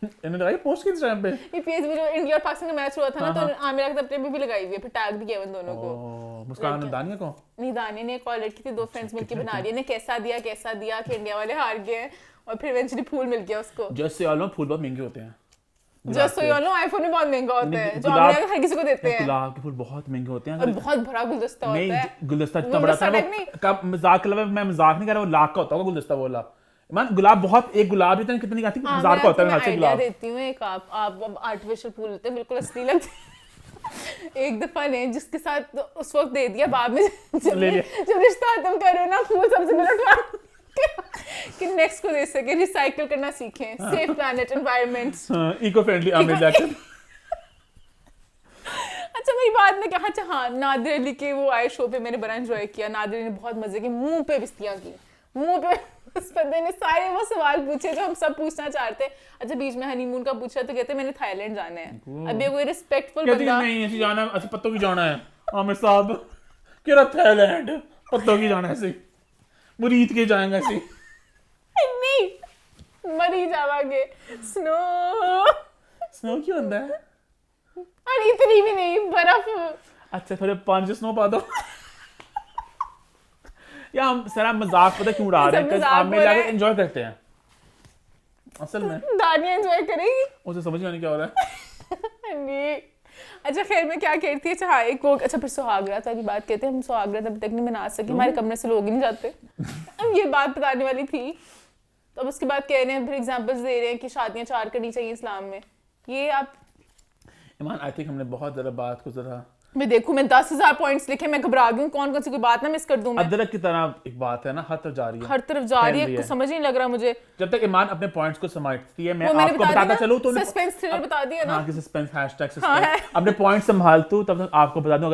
इन्होंने लगाई पोस्ट के इंस्टाग्राम पे। ये पीएसएल जो इंडिया और पाकिस्तान का मैच हुआ था ना, तो आमिर की अपने भी लगाई हुई है, फिर टैग भी किया उन दोनों को। ओ, मुस्कान और दानिया को नहीं दानिया ने एक और लड़की थी, दो फ्रेंड्स मिलकर बना रही है, ने कैसा दिया कि इंडिया वाले हार गए और फिर इवेंचुअली फूल मिल गया उसको। जस्ट से ऑल फूल बहुत महंगे होते हैं। Just so you know iPhone में बहुत महंगा होता है, जो गुलाब- आमिर हर किसी को देते हैं, गुलाब के फूल बहुत महंगे होते हैं। और बहुत भरा गुलदस्ता होता नहीं है। गुलदस्ता इतना बड़ा था गुलदस्ता वो, कब मजाक के अलावा मैं मजाक नहीं कर रहा, वो लाख का होता होगा गुलदस्ता बोला। मान गुलाब बहुत, एक गुलाब इतना कितनी आती है, हजार का होता है मैं हाथ से आइडिया गुलाब। देती हूँ एक, आप आर्टिफिशियल फूल लेते हैं, बिल्कुल असली लगते हैं। एक दफा ने जिसके साथ उस वक्त दे दिया, बाद में ले लिया। जब रिश्ता खत्म करो ना, फूल सबसे पहले उठवा कि नेक्स्ट को दे सके, रिसाइकिल करना सीखें, safe planet environment. Eco friendly Aamir Liaquat. अच्छा मेरी बात में क्या, अच्छा हाँ, नादिर अली के वो आए शो पे, मैंने बड़ा एंजॉय किया। नादिर अली ने बहुत मजे की मुंह पे बिस्तियां की, मुंह पे उस बंदे ने सारे वो सवाल पूछे जो हम सब पूछना चाहते हैं। अच्छा बीच में हनीमून का पूछा तो कहते मैंने थाईलैंड जाना है। अब ये कोई रिस्पेक्टफुल कहती बंदा, नहीं ऐसे जाना है, ऐसे पत्तों की जाना है आमिर साहब, कह रहा थाईलैंड पत्तों की जाना है, ऐसे मुरीद के जाएंगे ऐसे। नहीं मरी जावांगे। स्नो स्नो क्यों होता है? अरे इतनी भी नहीं, बर्फ। अच्छा थोड़े 5 स्नो पा दो। या हम सर मजाक पता क्यों उड़ा रहे हैं, मजाक आमिर हो रहा लियाकत है। एंजॉय करते हैं असल में, दानिया एंजॉय करेगी। उसे समझ में नहीं क्या हो रहा है। नहीं अच्छा खैर मैं क्या कहती है, अच्छा हाँ एक वो, अच्छा फिर सुहागरात वाली बात कहते हैं, हम सुहागरात अभी तक नहीं मना सके, हमारे कमरे से लोग ही नहीं जाते। अब ये बात बताने वाली थी, तो अब उसके बाद कह रहे हैं, फिर एग्जांपल्स दे रहे हैं कि शादियां 4 करनी चाहिए इस्लाम में। ये आप ईमान आई थिंक हमने बहुत ज़रा बात को ज़रा मैं देखूं, मैं 10,000 पॉइंट्स लिखे, मैं घबरा गई हूँ कौन कौन सी कोई बात ना मिस कर दूं मैं। अदरक की तरह एक बात है ना, हर तरफ जा रही है, हर तरफ जा रही फैल है, रही कुछ समझ नहीं लग रहा मुझे। जब तक ईमान अपने पॉइंट्स को समझती है, मैं वो मैंने आपको बता बताता दिया चलूं तो सस्पेंस थ्रिलर बता दिया ना। हाँ कि सस्पेंस हैशटैग हाँ है। सस्पेंस अपने पॉइंट संभालतू तब तक आपको बता दूं,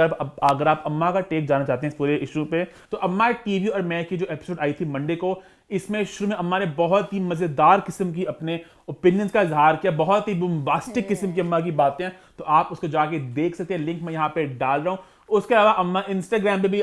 अगर आप अम्मा का टेक जानना चाहते हैं इस पूरे इशू पे, तो अम्मा टीवी और मैं की जो एपिसोड आई थी मंडे को, इसमें शुरू में अम्मा ने बहुत ही मजेदार किस्म की अपने ओपिनियंस का इजहार किया, बहुत ही बम्बास्टिक किस्म की अम्मा की बातें, तो आप उसको जाके देख सकते हैं, लिंक मैं यहाँ पे डाल रहा हूँ। उसके अलावा अम्मा इंस्टाग्राम पे भी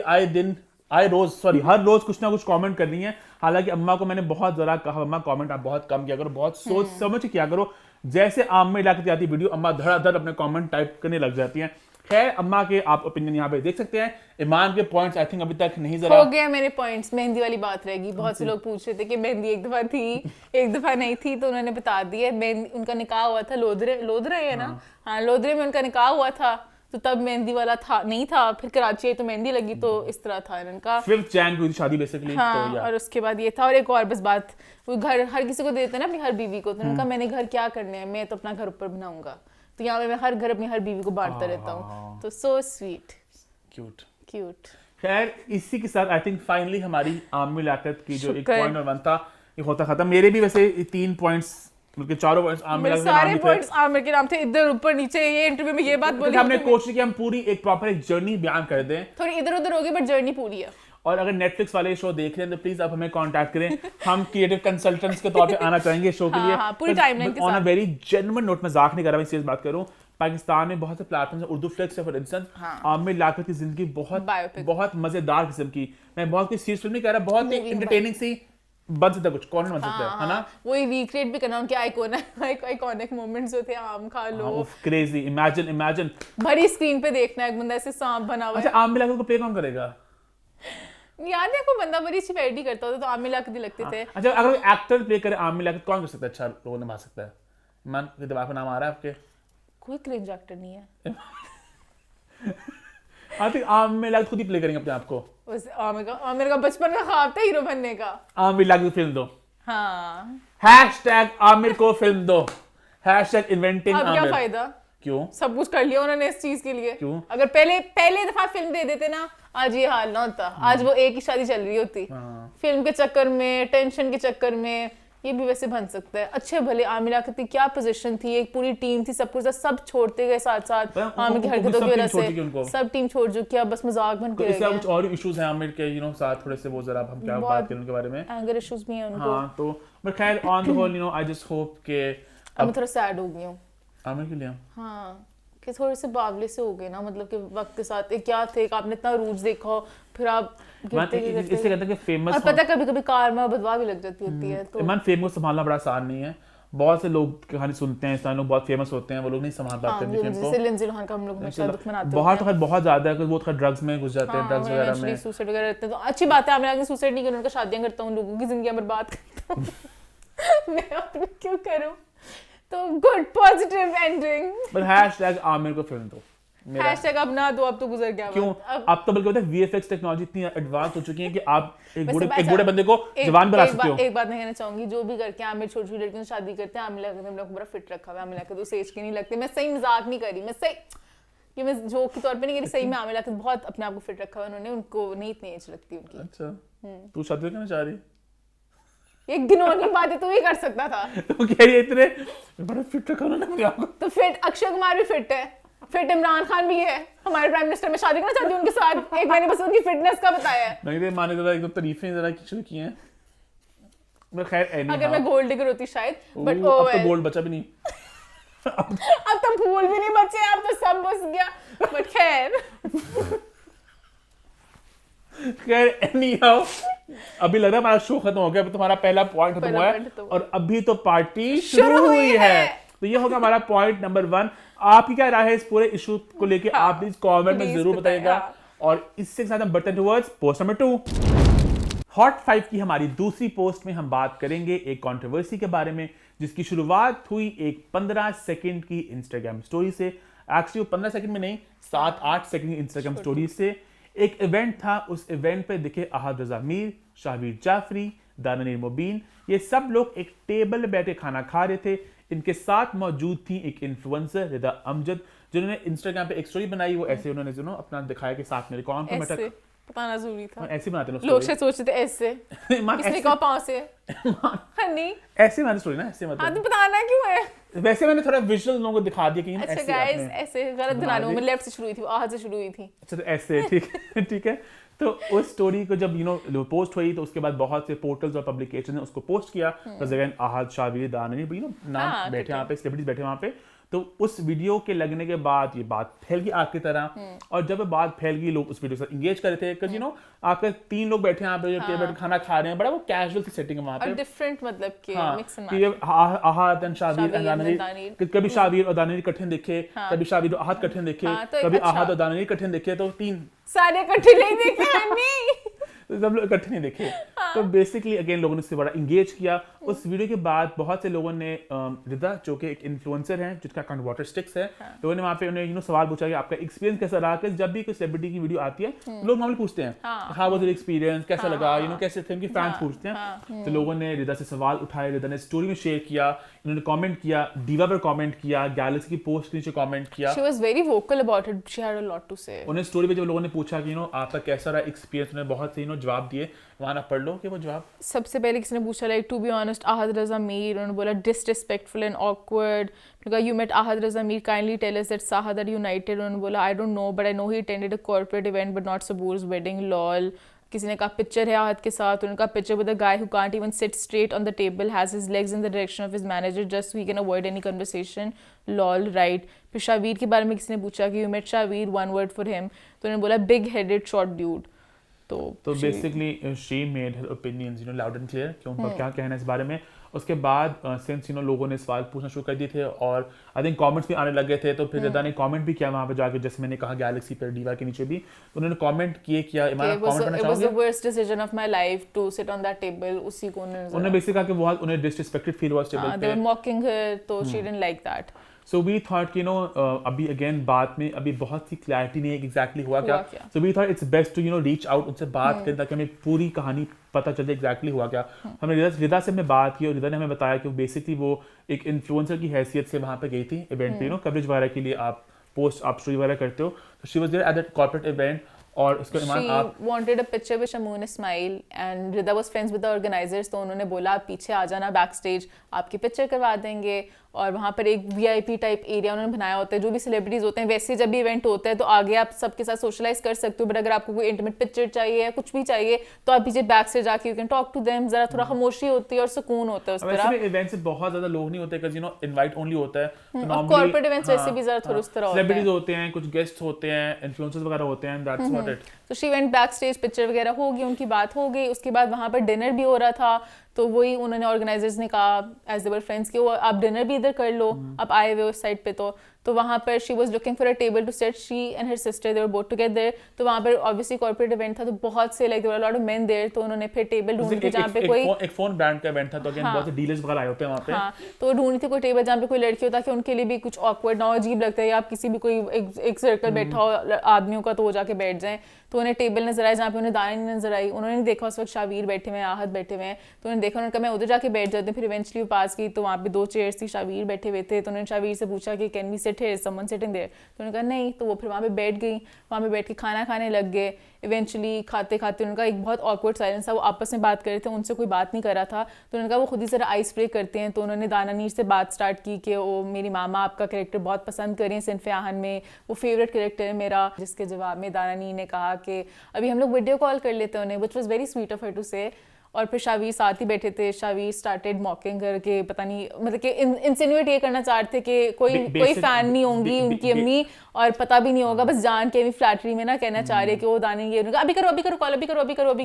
हर रोज कुछ ना कुछ कमेंट कर रही हैं। हालांकि अम्मा को मैंने बहुत जरा कहा, अम्मा कमेंट आप बहुत कम किया करो, बहुत सोच समझ के किया करो। जैसे आमिर लियाकत आती वीडियो, अम्मा धड़ाधड़ अपने कमेंट टाइप करने लग जाती हैं। खैर अम्मा के आप ओपिनियन यहाँ पे देख सकते हैं। ईमान के पॉइंट्स आई थिंक अभी तक नहीं जरा हो गया मेरे पॉइंट्स। मेहंदी वाली बात रहेगी, बहुत से लोग पूछ रहे थे कि मेहंदी एक दफा थी एक दफा नहीं थी, तो उन्होंने बता दिया। मेहंदी उनका निकाह हुआ था लोधरे है ना, हाँ लोधरे में उनका निकाह हुआ था, तो तब मेहंदी वाला था नहीं था, फिर कराची आई तो मेहंदी लगी, तो इस तरह था इनका। 5th Jan की शादी बेसिकली। हाँ तो और उसके बाद ये था। और एक और बस बात, वो घर हर किसी को देते हैं ना अपनी हर बीवी को, तो उनका मैंने घर क्या करने हैं, मैं तो अपना घर ऊपर बनाऊंगा, तो यहाँ पे मैं हर घर अपनी हर बीवी को बांटता रहता हूँ, तो सो स्वीट क्यूट। खैर इसी के साथ आई थिंक फाइनली हमारी आमिर लियाकत की जो एक शुक्र। पॉइंट और वन था ये होता खत्म। मेरे भी वैसे 3 पॉइंट्स उनके चारों पॉइंट्स आमिर मेरे के नाम सारे ही थे। पॉइंट्स आमिर के नाम थे, इधर ऊपर नीचे। ये इंटरव्यू में ये बात बोली हमने तुमने। कोशिश की हम पूरी एक प्रॉपर एक जर्नी बयान कर दें, थोड़ी इधर उधर होगी बट जर्नी पूरी है। और अगर नेटफ्लिक्स वाले शो देख रहे हैं तो प्लीज आप हमें कांटेक्ट करें, हम क्रिएटिव कंसल्टेंट्स के तौर पे आना चाहेंगे शो के लिए। हाँ, पूरी timeline के ऑन अ साथ। वेरी जेन्युइन नोट, मजाक नहीं कर रहा, मैं सीरियस बात कर रहा हूँ। पाकिस्तान में बहुत से प्लेटफॉर्म्स है, उर्दू फ्लिक्स है फॉर इंस्टेंस, आमिर लियाकत की जिंदगी बहुत Biopic। बहुत मजेदार किस्म की, मैं बहुत कोई सीरियस फिल्म नहीं कह रहा, बहुत ही एंटरटेनिंग सी बन सकता है, कुछ कौन बन सकता है ना। वही रिक्रिएट भी करना उनके आइकॉनिक मोमेंट्स जो थे, आम खा लो, क्रेजी, इमेजिन। भरी स्क्रीन पे देखना एक बंदा ऐसे सांप बना हुआ अच्छा, है। आमिर लियाकत को प्ले कौन करेगा? याद है कोई बंदा बड़ी अच्छी पैरडी करता होता तो आमिर लियाकत ही लगते थे। अच्छा, अगर एक्टर प्ले करे आमिर लियाकत, कौन कर सकता है अच्छा रोल निभा सकता है? मान के दिमाग में नाम आ रहा है आपके? कोई क्रिंज एक्टर नहीं है। आई थिंक आमिर लियाकत खुद ही प्ले करेंगे अपने आप को। आमिर का बचपन का ख्वाब था हीरो बनने का। आमिर लियाकत को फिल्म दो, हाँ, हैशटैग आमिर को फिल्म दो, हैशटैग इन्वेंटिंग अब क्या आमिर। फायदा, क्यों? सब कुछ कर लिया उन्होंने इस चीज के लिए। क्यों? अगर पहले दफा फिल्म दे देते ना, आज ये हाल ना होता। आज वो एक ही शादी चल रही होती। फिल्म के चक्कर में, टेंशन के चक्कर में ये भी वैसे बन सकता है। अच्छे भले आमिर लियाकत की क्या पोजीशन थी, एक पूरी टीम थी, सब कुछ सब छोड़ते गए साथ साथ आमिर की हरकतों की वजह से। सब टीम छोड़ चुकी है, बस मजाक बन के रह इससे गए। कुछ और इश्यूज हैं आमिर के साथ थोड़े से, वो जरा हम क्या बात करें उनके बारे में। एंगर इश्यूज भी हैं उनको। हाँ, तो बट खैर on the whole I just hope के अब मैं थोड़ा सैड हो गई हूँ आमिर के लिए हाँ, कि थोड़े से बावले से हो गए ना, मतलब कि वक्त के साथ एक क्या थे, आपने इतना रूज देखा हो, फिर आप गिरते इससे कहते हैं कि फेमस, और पता है कभी कभी कार में बदवा भी लग जाती होती है। तो इमान फेम को संभालना बड़ा आसान नहीं है। बहुत से लोग कहानी सुनते हैं, इंसान लोग बहुत फेमस होते हैं, वो लोग नहीं संभाल पाते अपनी फेम को। जैसे लिंडसे लोहान का हम लोग हमेशा दुख मनाते बहुत ज्यादा है, वो थोड़ा ड्रग्स में घुस जाते हैं, ड्रग्स वगैरह में, सुसाइड वगैरह रहते हैं। तो अच्छी बात है, मैंने सुसाइड नहीं किया, उनका शादियां करता हूँ, लोगों की जिंदगी बर्बाद करता हूँ। मैं अपनी क्यों करूँ? तो गुड पॉजिटिव एंडिंग। पर हैशटैग आमिर को फिल्म दो। हैशटैग अब ना दो, अब तो गुजर गया। क्यों? अब तो बल्कि VFX टेक्नोलॉजी इतनी एडवांस हो चुकी है कि आप एक बूढ़े बंदे को जवान बना सकते हो। एक बात मैं कहना चाहूंगी, जो भी करके आमिर छोटी छोटी लड़कियों से शादी करते हैं, आमिर लियाकत हम लोग बड़ा फिट रखा हुआ है। आमिर लियाकत उस एज के नहीं लगते। मैं सही मजाक नहीं करी, मैं सही, ये मैं जोक के तौर पे नहीं करी, सही में आमिर लियाकत बहुत अपने आप को फिट रखा हुआ है उन्होंने। उनको नहीं इतनी एज लगती उनकी। अच्छा, तू शादी करना चाह रही? एक घिनौनी बात है, तू ही कर सकता था। तो कह रही है इतने बड़ा फिट रखा उन्होंने अपने आप को। तो फिट अक्षय कुमार भी फिट है, फिट इमरान खान भी है हमारे प्राइम मिनिस्टर। में शादी करना चाहती हूँ उनके साथ। एक मैंने बस उनकी फिटनेस का बताया है। नहीं, माने जरा एकदम तारीफें जरा शुरू की हैं। मैं खैर अगर मैं गोल्ड डिगर होती शायद, बट अब तो गोल्ड बचा भी नहीं। अब तो फूल भी नहीं बचे, अब तो सब बच गया। बट खैर एनीहाउ, अभी लग रहा है हमारा शो खत्म हो गया, अभी तुम्हारा पहला पॉइंट खत्म हुआ है और अभी तो पार्टी शुरू हुई है। तो ये होगा हमारा पॉइंट नंबर 1। आपकी क्या राय है इस पूरे इशू को लेके? आप प्लीज कमेंट में जरूर बताइएगा। और इसके साथ हम बढ़ते हैं टुवर्ड्स पोस्ट नंबर 2। हॉट 5 की हमारी दूसरी पोस्ट में हम बात करेंगे एक कंट्रोवर्सी के बारे में, जिसकी शुरुआत हुई एक 15 सेकंड की इंस्टाग्राम स्टोरी से। एक्चुअली 15 सेकंड में नहीं, 7-8 सेकंड की इंस्टाग्राम स्टोरी से। एक इवेंट था, उस इवेंट पे दिखे अहद रजा मीर, शाहवीर जाफरी, दानियर मुबीन, ये सब लोग एक टेबल पे बैठे खाना खा रहे थे। इनके साथ मौजूद थी एक इन्फ्लुएंसर रिदा अमजद, जिन्होंने इंस्टाग्राम पे एक स्टोरी बनाई। वो ऐसे उन्होंने अपना दिखाया कि साथ मेरे कौन पे बैठा, बताना जरूरी था। ऐसे बनाते हैं लोग शायद सोचते थे ऐसे, इसने कहा पाँव से। नहीं, ऐसे बनाते स्टोरी ना, ऐसे मतलब। बताना क्यों है? वैसे मैंने थोड़ा विजुअल लोगों को दिखा दिया कि अच्छा गाइस, ऐसे गलत बना लो। मैं लेफ्ट से शुरू हुई थी, आहद से शुरू हुई थी। अच्छा, तो ऐसे ठीक है। तो उस स्टोरी को जब पोस्ट हुई तो उसके बाद बहुत से पोर्टल्स और पब्लिकेशन ने उसको पोस्ट किया। आहद, शाहवीर, दानियर, नाम बैठे वहाँ पे, सेलिब्रिटीज बैठे वहाँ पे। तो उस वीडियो के लगने के बाद ये बात फैल गई आग की तरह। और जब बात फैल गई, लोग उस वीडियो से एंगेज कर रहे थे। बिकॉज आपके 3 लोग बैठे हैं यहाँ पे, टेबल पे खाना खा रहे हैं, बड़ा वो कैजुअल सी सेटिंग है वहाँ पे, डिफरेंट मतलब कि mix and match. Ahad and Shahveer and Daniyar, कभी शाहवीर और दानियर इकट्ठे देखे, कभी शाहवीर और आहद इकट्ठे देखे, कभी आहद और दानियर इकट्ठे देखे। तो 3 सारे इकट्ठे नहीं देखे हमने। सब लोग इकट्ठे नहीं देखे। तो बेसिकली अगेन लोगों ने इससे बड़ा इंगेज किया। उस वीडियो के बाद बहुत से लोगों ने रिदा, जो कि एक इन्फ्लुएंसर हैं जिसका अकाउंट वाटर स्टिक्स है, लोगों ने वहाँ पे उन्हें सवाल पूछा कि आपका एक्सपीरियंस कैसा रहा। कि जब भी कोई सेलिब्रिटी की वीडियो आती है, लोग नॉर्मली पूछते हैं हाउ वाज योर एक्सपीरियंस, कैसा लगा, कैसे थे, उनके फैंस पूछते हैं। तो लोगों ने रिदा से सवाल उठाए, रिदा ने स्टोरी में शेयर किया, इन्होंने कमेंट किया, दीवा पर कमेंट किया, गैलेक्सी की पोस्ट के नीचे कमेंट किया। She was very vocal about it, she had a lot to say. उन्हें स्टोरी पे जब लोगों ने पूछा कि आपका कैसा रहा एक्सपीरियंस, उन्होंने बहुत से जवाब दिए। वहां ना पढ़ लो कि वो जवाब। सबसे पहले किसी ने पूछा like to be honest promised Ahad Raza Mir, उन्होंने बोला disrespectful and awkward. उन्होंने कहा you met Ahad Raza Mir, kindly tell us that Saha that united. उन्होंने बोला I don't know but I know he attended a corporate event but not Sabur's wedding, lol. किसी ने कहा picture है आहद के साथ, उन्होंने कहा picture with a guy who can't even sit straight on the table, has his legs in the direction of his manager just so he can avoid any conversation, lol right. फिर शावीर के बारे में किसी ने पूछा कि you met Shahveer, one word for him, तो उन्होंने बोला बिग हेडेड शॉर्ट ड्यूड. तो basically she made her opinions loud and clear कि उनका क्या कहना है इस बारे में. उसके बाद सिंस लोगों ने सवाल पूछना शुरू कर दिए थे और आई थिंक कमेंट्स भी आने लगे थे, तो फिर रिदा ने कमेंट भी किया वहाँ पे जाके, जैसे मैंने कहा गैलेक्सी पर डीवा के नीचे भी उन्होंने कमेंट किए. क्या इमाना कमेंट करना चाहोगे? It was the worst decision of my life to sit on that table. उसी को उन्होंने बेसिकली कहा कि बहुत उन्हें डिसरिस्पेक्टेड फील हुआ उस टेबल पे. they were mocking her, तो she didn't like that. So we thought कि अभी अगेन बात में अभी बहुत सी क्लैरिटी नहीं है एग्जैक्टली हुआ क्या. So we thought it's best to reach out, उनसे बात करें ताकि हमें पूरी कहानी पता चल जाए एग्जैक्टली हुआ क्या. हमने रिदा से हमने बात की और रिदा ने हमें बताया कि बेसिकली वो एक इन्फ्लुएंसर की हैसियत से वहाँ पे गई थी इवेंट पे, कवरेज वगैरह के लिए आप पोस्ट आप स्टोरी वगैरह करते हो. तो she was there at that corporate event और उसके ईमान आप wanted a picture with Shamoon Ismail and Rida was friends with the organizers, तो उन्होंने बोला आप पीछे आ जाना बैक स्टेज, आपकी पिक्चर करवा देंगे. और वहाँ पर एक VIP टाइप एरिया उन्होंने बनाया होता है, जो भी सेलिब्रिटीज होते हैं वैसे जब भी इवेंट होता है तो आगे आप सबके साथ सोशलाइज कर सकते हो, बट अगर आपको कोई इंटीमेट पिक्चर चाहिए या कुछ भी चाहिए तो आप पीछे बैक से जाके you can talk to them. जरा थोड़ा खामोशी होती है और सुकून होता है उस तरह. वैसे इवेंट से बहुत ज्यादा लोग नहीं होते बिकॉज़ इनवाइट ओनली होता है. तो नॉर्मली कॉर्पोरेट इवेंट्स वैसे भी जरा थोड़ा उस तरह होते हैं, सेलिब्रिटीज होते हैं, कुछ गेस्ट होते हैं, इन्फ्लुएंसर्स वगैरह होते हैं, दैट्स व्हाट इट. तो she went back stage, picture वगैरह हो गई, उनकी बात हो गई. उसके बाद वहाँ पर डिनर भी हो रहा था, तो वही उन्होंने ऑर्गेनाइजर्स ने कहा एज दे वर फ्रेंड्स कि वो आप डिनर भी इधर कर लो, आप आए हुए उस साइड पे. तो वहाँ पर she was looking for a table to sit, she and her sister they were both together. तो वहाँ पर ऑब्वियसली कॉर्पोरेट इवेंट था तो बहुत से like there were a lot of men there, तो उन्होंने फिर टेबल ढूंढी थी जहाँ पे कोई एक फोन ब्रांड का इवेंट था, तो अगेन बहुत से डीलर्स वगैरह आए होते हैं वहाँ पे. हाँ, तो ढूंढी थी कोई टेबल जहाँ पे कोई लड़की हो ताकि उनके लिए भी कुछ ऑकवर्ड ना हो, अजीब लगता है आप किसी भी कोई एक सर्कल बैठा हो आदमियों का तो वो जाके बैठ जाए. तो उन्हें टेबल नजर आया जहाँ पे उन्हें दाना नहीं नजर आई. उन्होंने नहीं देखा उस वक्त शावीर बैठे हुए हैं, आहद बैठे हुए हैं, तो उन्होंने देखा, उन्होंने कहा मैं उधर जाके बैठ जाते हैं. फिर इवेंचुअली वो पास की तो वहाँ पे 2 चेयर्स थी, शावीर बैठे हुए थे. तो उन्होंने शावीर से पूछा कि can we sit here, someone sitting there, तो उन्होंने कहा नहीं. तो वो फिर वहाँ पे बैठ गई, वहाँ पे बैठ के खाना खाने लग गए. इवेंचुअली खाते खाते उनका एक बहुत ऑकवर्ड साइलेंस था, वो आपस में बात कर रहे थे, उनसे कोई बात नहीं कर रहा था. तो उन्होंने कहा वो खुद ही जरा आइस ब्रेक करते हैं. तो उन्होंने दाना नीर से बात स्टार्ट की कि वो मेरी मामा आपका कैरेक्टर बहुत पसंद कर रही हैं सिनफ़े आहन में, वो फेवरेट कैरेक्टर है मेरा. जिसके जवाब में दाना नीर ने कहा कि अभी हम लोग वीडियो कॉल कर लेते हैं उन्हें, which was very sweet of her to say. और फिर शावीर साथ ही बैठे थे. शावीर स्टार्टेड मॉकिंग करके पता नहीं मतलब कि इंसिनुएट ये करना चाह रहे थे कि कोई फैन नहीं होंगी उनकी अम्मी और पता भी नहीं होगा, बस जान के भी फ्लैटरी में ना कहना चाह रहे कि वो दाने ये अभी करो कॉल, अभी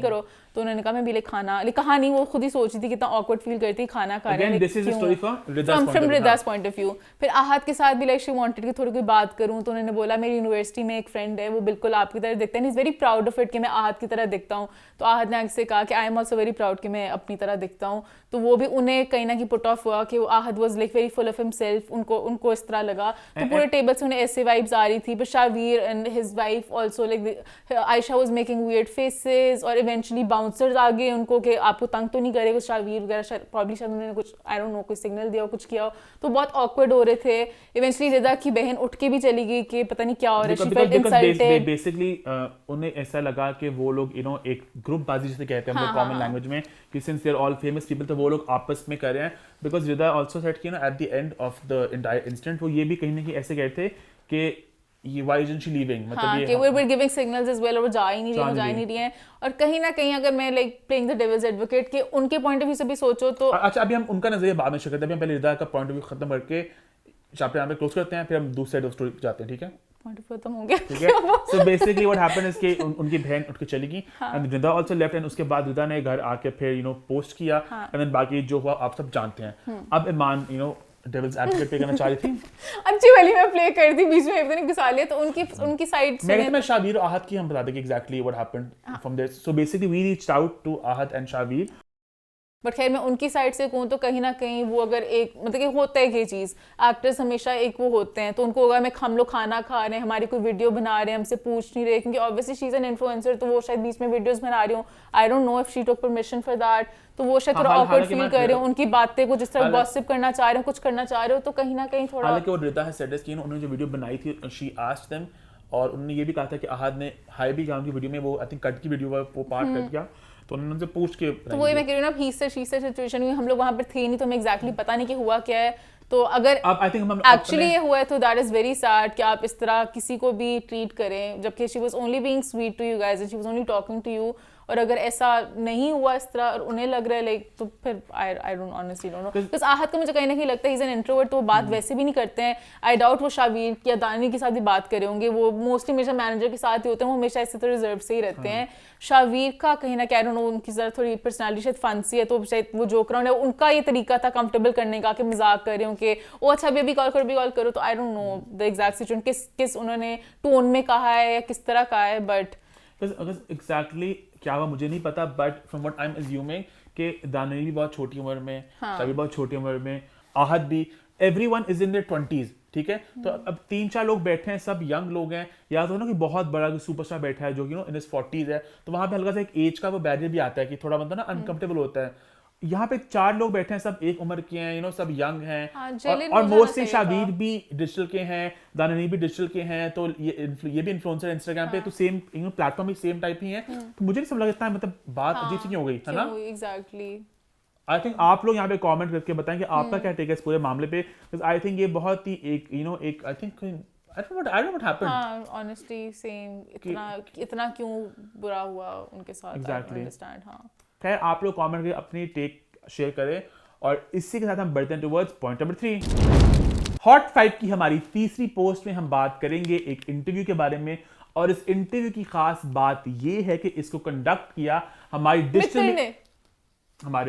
करो. तो उन्होंने कहा मैं भी खाना कहा नहीं, वो खुद ही सोच रही थी कितना ऑकवर्ड फील करती खाना खा रहे हैं फ्रॉम रिदास पॉइंट ऑफ व्यू. फिर आहद के साथ भी लाइक शी वांटेड कि थोड़ी कोई बात करूं. तो उन्होंने बोला मेरी यूनिवर्सिटी में एक फ्रेंड है, वो बिल्कुल आपकी तरह दिखता है, is very proud of it कि मैं आहद की तरह दिखता हूँ. तो आहद ने आगे से कहा कि I am also very proud कि मैं अपनी तरह दिखता हूँ. तो वो भी उन्हें कहीं ना कहीं पुट ऑफ हुआ कि Ahad was like very full of himself, उनको इस तरह लगा. तो पूरे टेबल से उन्हें ऐसे वाइब्स आ रही थी. फिर Shavir and his wife also like Ayesha was making weird faces और इवेंचुअली बाउंसर्स आ गए उनको कि आपको तंग तो नहीं करेगा शावीर वगैरह. प्रॉब्ली शायद उन्होंने कुछ आई डोंट नो कोई सिग्नल दिया हो, कुछ किया हो, तो बहुत ऑकवर्ड हो रहे थे. इवेंचुअली रिदा की बहन उठ के भी चली गई कि पता नहीं क्या हो रहा है. She felt insulted. बेसिकली उन्हें ऐसा लगा कि वो लोग एक ग्रुप बाजी जिसे कहते हैं हम लोग कॉमन लैंग्वेज में, कि since they are all famous people तो वो लोग आपस में कर रहे हैं. बिकॉज रिदा आल्सो सेड कि at the end of the entire incident वो ये भी कहीं ना कहीं ऐसे कहते थे कि ये why isn't she leaving, मतलब ये we're giving signals as well, और वो जा ही नहीं रही हैं. और कहीं ना कहीं अगर मैं like playing the devil's advocate के उनके पॉइंट ऑफ व्यू से भी सोचो तो अच्छा अभी हम उनका नजरिया बाद में शेयर करते हैं. हम पहले रिदा का पॉइंट ऑफ व्यू खत्म करके चैप्टर यहाँ पे क्लोज करते हैं, फिर हम दूसरी साइड ऑफ स्टोरी जाते हैं. ठीक है, पॉइंट ऑफ व्यू खत्म हो गया. ठीक है. So basically what happened is कि उनकी बहन उठ के चली गई and Rida also left. And उसके बाद रिदा ने घर आके फिर पोस्ट किया एंड देन बाकी जो हुआ आप सब जानते हैं. अब ईमान डेविल्स एडवोकेट पे करना चाह रही थी. अच्छी वाली मैं प्ले कर दी, बीच में इतने घुसा लिया. तो उनकी साइड से मैं शावीर और आहद की हम बता दें कि exactly what happened from there. So basically we reached out to Ahad and Shahveer. But खैर मैं उनकी साइड से कहूँ तो कहीं ना कहीं वो अगर एक मतलब कि होता है ये चीज़, एक्टर्स हमेशा एक वो होते हैं, तो उनको होगा हम लोग खाना खा रहे हैं, हमारी कोई वीडियो बना रहे हैं, हमसे पूछ नहीं रहे, क्योंकि obviously she is an influencer, तो वो शायद बीच में वीडियोस बना रही हूँ. I don't know if she took permission for that. तो वो शायद थोड़ा ऑकवर्ड फील कर रहे हो, उनकी बातें को जिस तरह गॉसिप करना चाह रहे हो, कुछ करना चाह रहे हो, तो कहीं ना कहीं थोड़ा. हालांकि वो रिदा है सेड कि उन्होंने जो वीडियो बनाई थी शी आस्क्ड देम, और उन्होंने ये भी कहा था कि आहद ने हाई भी कहा उनकी वीडियो में, वो आई थिंक कट की वीडियो वो पार्ट कट किया. तो उन्होंने उनसे पूछ के तो वही मैं कह रही हूँ ना, he said she said situation में हम लोग वहाँ पर थे नहीं, तो हमें एग्जैक्टली पता नहीं कि हुआ क्या है। तो अगर अब आई थिंक हम एक्चुअली ये हुआ है तो दैट इज वेरी सैड कि आप इस तरह किसी को भी ट्रीट करें, जबकि she was only being sweet to you guys and she was only talking to you. और अगर ऐसा नहीं हुआ इस तरह और उन्हें लग रहा है लाइक, तो फिर I don't honestly don't know. Because आहत का मुझे कहीं ना कहीं लगता है इज एन इंट्रोवर्ट, तो वो बात वैसे भी नहीं करते हैं। आई डाउट वो शावीर या दानी के साथ भी बात करे होंगे, वो मोस्टली हमेशा मैनेजर के साथ ही होते हैं, वो हमेशा ऐसे तो रिजर्व से ही रहते हैं। शावीर का कहीं ना कहीं नो उनकी जरा थोड़ी पर्सनालिटी शायद फंसी है, तो शायद वो जोक राउंड है, उनका ये तरीका था कंफर्टेबल करने का कि मजाक कर रहे हो कि ओ अच्छा अभी कॉल करो। तो I don't know the exact situation किस उन्होंने टोन में कहा है या किस तरह कहा है, बट एग्जैक्टली क्या हुआ मुझे नहीं पता, but from what I am assuming कि दानिश भी बहुत छोटी उम्र में, शावीर बहुत छोटी उम्र में, आहत भी, everyone is in their 20s, ठीक है। तो अब 3-4 लोग बैठे हैं, सब यंग लोग हैं, या तो ना कि बहुत बड़ा सुपरस्टार बैठा है जो कि इन हिज 40s है, तो वहां पे हल्का सा एक एज का वो बैरियर भी आता है कि थोड़ा मतलब ना अनकंफर्टेबल होता है। यहाँ पे 4 लोग बैठे हैं, सब एक उम्र के हैं, सब यंग हैं, और मोस्टली शावीर भी डिजिटल के हैं, दानिश भी डिजिटल के हैं, तो ये भी इन्फ्लुएंसर इंस्टाग्राम पे, तो सेम प्लेटफॉर्म भी सेम टाइप ही है। तो मुझे नहीं समझ लगता है, मतलब बात अजीब सी क्यों हो गई है ना। एग्जैक्टली आई थिंक आप लोग यहाँ पे कमेंट करके बताएं कि आपका क्या टेक है इस पूरे मामले पे, बिकॉज़ आई थिंक ये बहुत ही एक I think I don't know what happened. हाँ, honestly same, इतना क्यों बुरा हुआ उनके साथ, Exactly. I don't understand, हाँ। खैर आप लोग कमेंट करके अपनी टेक शेयर करें, और इसी के साथ हम बढ़ते हैं टुवर्ड्स पॉइंट नंबर 3। हॉट 5 की हमारी तीसरी पोस्ट में हम बात करेंगे एक इंटरव्यू के बारे में, और इस इंटरव्यू की खास बात ये है कि इसको कंडक्ट किया हमारे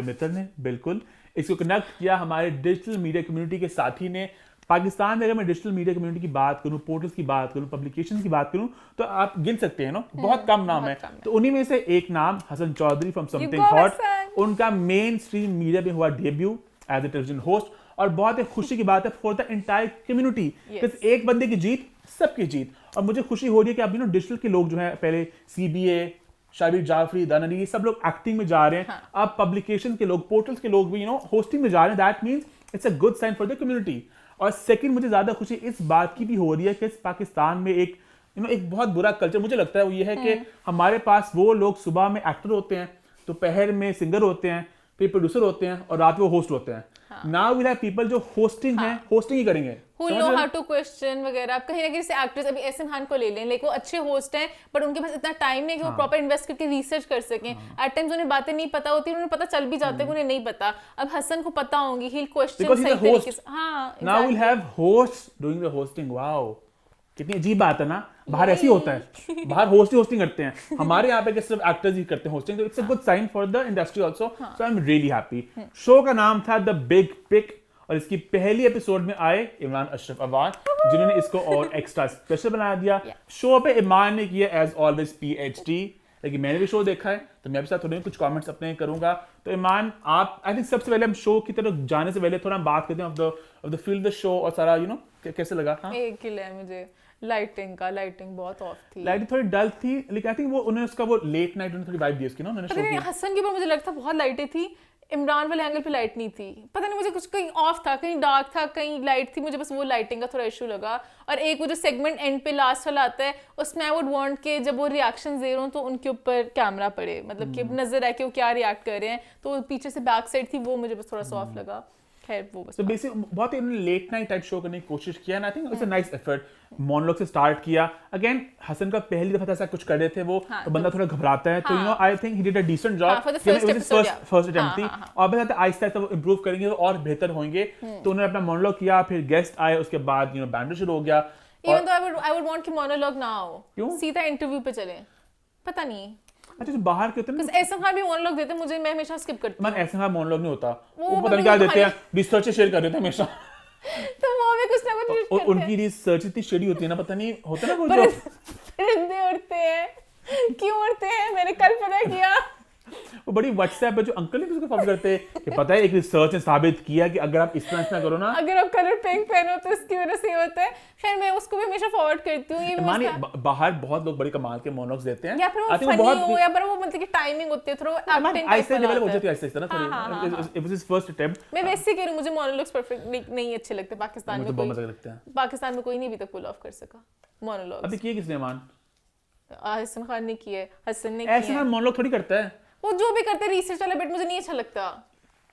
मित्र ने, बिल्कुल इसको कंडक्ट किया हमारे डिजिटल मीडिया कम्युनिटी के साथी ने। पाकिस्तान में अगर मैं डिजिटल मीडिया कम्युनिटी की बात करूं, पोर्टल्स की बात करूं, पब्लिकेशन की बात करूं, तो आप गिन सकते हैं ना, बहुत कम नाम है। तो उन्हीं में से एक नाम Hassan Chaudhry from something hot, उनका मेन स्ट्रीम मीडिया में हुआ debut as a television host, और बहुत ही खुशी की बात है फॉर द एंटायर कम्युनिटी, एक बंदे की जीत सबकी जीत। और मुझे खुशी हो रही है कि अब डिजिटल के लोग जो है, पहले CBA, शाबिर जाफरी, दानरी, ये सब लोग एक्टिंग में जा रहे हैं, अब पब्लिकेशन के लोग, पोर्टल्स के लोग भी होस्टिंग में जा रहे हैं। That means it's a good sign for the community. और सेकंड, मुझे ज्यादा खुशी इस बात की भी हो रही है कि पाकिस्तान में एक बहुत बुरा कल्चर मुझे लगता है वो ये है कि हमारे पास वो लोग सुबह में एक्टर होते हैं, दोपहर में सिंगर होते हैं, फिर प्रोड्यूसर होते हैं, और रात में वो होस्ट होते हैं। नाउ वी हैव पीपल जो होस्टिंग ही करेंगे, who know how to question वगैरह। आप कहीं ना कहीं से एक्टर्स, अभी एहसन खान को ले लें, लाइक वो अच्छे होस्ट हैं, बट उनके पास इतना टाइम नहीं कि वो प्रॉपर इन्वेस्ट करके रिसर्च कर सकें। एट टाइम्स उन्हें बातें नहीं पता होती, उन्हें पता चल भी जाता है उन्हें नहीं पता। अब हसन को पता होंगी, ही क्वेश्चन सही तरीके से। हाँ, now we have host doing the hosting. Wow, कितनी अजीब बात है ना, बाहर ऐसी होता है, बाहर होस्टिंग करते हैं, हमारे यहाँ पे सिर्फ एक्टर्स ही करते हैं होस्टिंग, तो it's a good sign for the industry also. So I am really happy. Show का नाम था द बिग पिक, और इसकी पहली एपिसोड में आए इमरान अशरफ अवान, जिन्होंने इसको और एक्स्ट्रा स्पेशल बना दिया। शो पे इमान ने किया एज ऑलवेज PhD, लेकिन मैंने भी शो देखा है, तो मैं भी साथ थोड़े कुछ कमेंट्स अपने करूंगा। तो इमान, आप आई थिंक सबसे पहले हम शो की तरफ जाने से पहले थोड़ा हम बात करते हैं of the feel the show, और सारा कैसे लगा। हाँ, एक ही है मुझे लाइटिंग बहुत ऑफ थी, लाइटिंग थोड़ी डल थी, लेकिन आई थिंक वो उन्होंने उसका वो लेट नाइट थोड़ी वाइब दी उसकी ना, उन्होंने शो की। हसन के ऊपर मुझे लगता बहुत लाइटें थी, इमरान वाले एंगल पे लाइट नहीं थी, पता नहीं मुझे कुछ कहीं ऑफ था, कहीं डार्क था, कहीं लाइट थी, मुझे बस वो लाइटिंग का थोड़ा इशू लगा। और एक वो जो सेगमेंट एंड पे लास्ट वाला आता है, उसमें आई वुड वांट के जब वो रिएक्शन दे रहे हो तो उनके ऊपर कैमरा पड़े, मतलब कि नजर आए कि वो क्या रिएक्ट कर रहे हैं, तो पीछे से बैक साइड थी, वो मुझे बस थोड़ा सा ऑफ लगा। वो बस तो बेसिक बहुत ही लेट नाइट टाइप शो करने की कोशिश किया, and I think it's a nice effort. Monologue से स्टार्ट किया, अगेन हसन का पहली दफा ऐसा कुछ कर रहे थे वो, तो बंदा थोड़ा घबराता है, तो I think he did a decent job, first attempt थी, और बस आहिस्ता आहिस्ता वो इंप्रूव करेंगे तो और बेहतर होंगे। तो उन्होंने अपना मोनोलॉग किया, फिर गेस्ट आए, उसके बाद बैंड शुरू हो गया। Even though I would want कि मोनोलॉग ना हो, सीधा इंटरव्यू पे चले, पता नहीं। अच्छा, जो बाहर के होते हैं ऐसा खान भी मोनोलॉग देते हैं, मैं हमेशा स्किप करती हूं। ऐसा खान मोनोलॉग नहीं होता, वो पता नहीं क्या देते हैं, रिसर्च शेयर कर देते हैं हमेशा। तो वो भी कुछ ना कुछ करते हैं, उनकी रिसर्च इतनी शेडी होती है ना, पता नहीं होता ना कुछ, जो परिंदे उड़ते हैं, क्यों उड़ते हैं, मैंने कल पता किया। वो बड़ी व्हाट्सएप पे जो अंकल है उसको फॉलो करते हैं कि पता है एक रिसर्च ने साबित किया कि अगर आप इस तरह करो ना, अगर आप कलर पिंक पहनो तो इसकी वजह से होता है। खैर मैं उसको भी हमेशा फॉरवर्ड करती हूं। ये मानिए बाहर बहुत लोग बड़ी कमाल के मोनोलॉग्स देते हैं, या फिर वो फनी हो, या फिर वो मतलब कि टाइमिंग होती है थोड़ा एक्टिंग टाइप ऐसे डेवलप हो जाती है, ऐसे ना थोड़ी। It was his first attempt. मैं वैसे कह रही हूं, मुझे मोनोलॉग्स परफेक्ट नहीं अच्छे लगते पाकिस्तान में, बहुत मजा लगता है। पाकिस्तान में कोई नहीं अभी तक पुल ऑफ कर सका मोनोलॉग्स। अभी किए किसने? मान हसन खान ने किए, हसन ने ऐसा मोनोलॉग थोड़ी करता है, वो जो भी करते रिसर्च वाला बिट मुझे नहीं अच्छा लगता।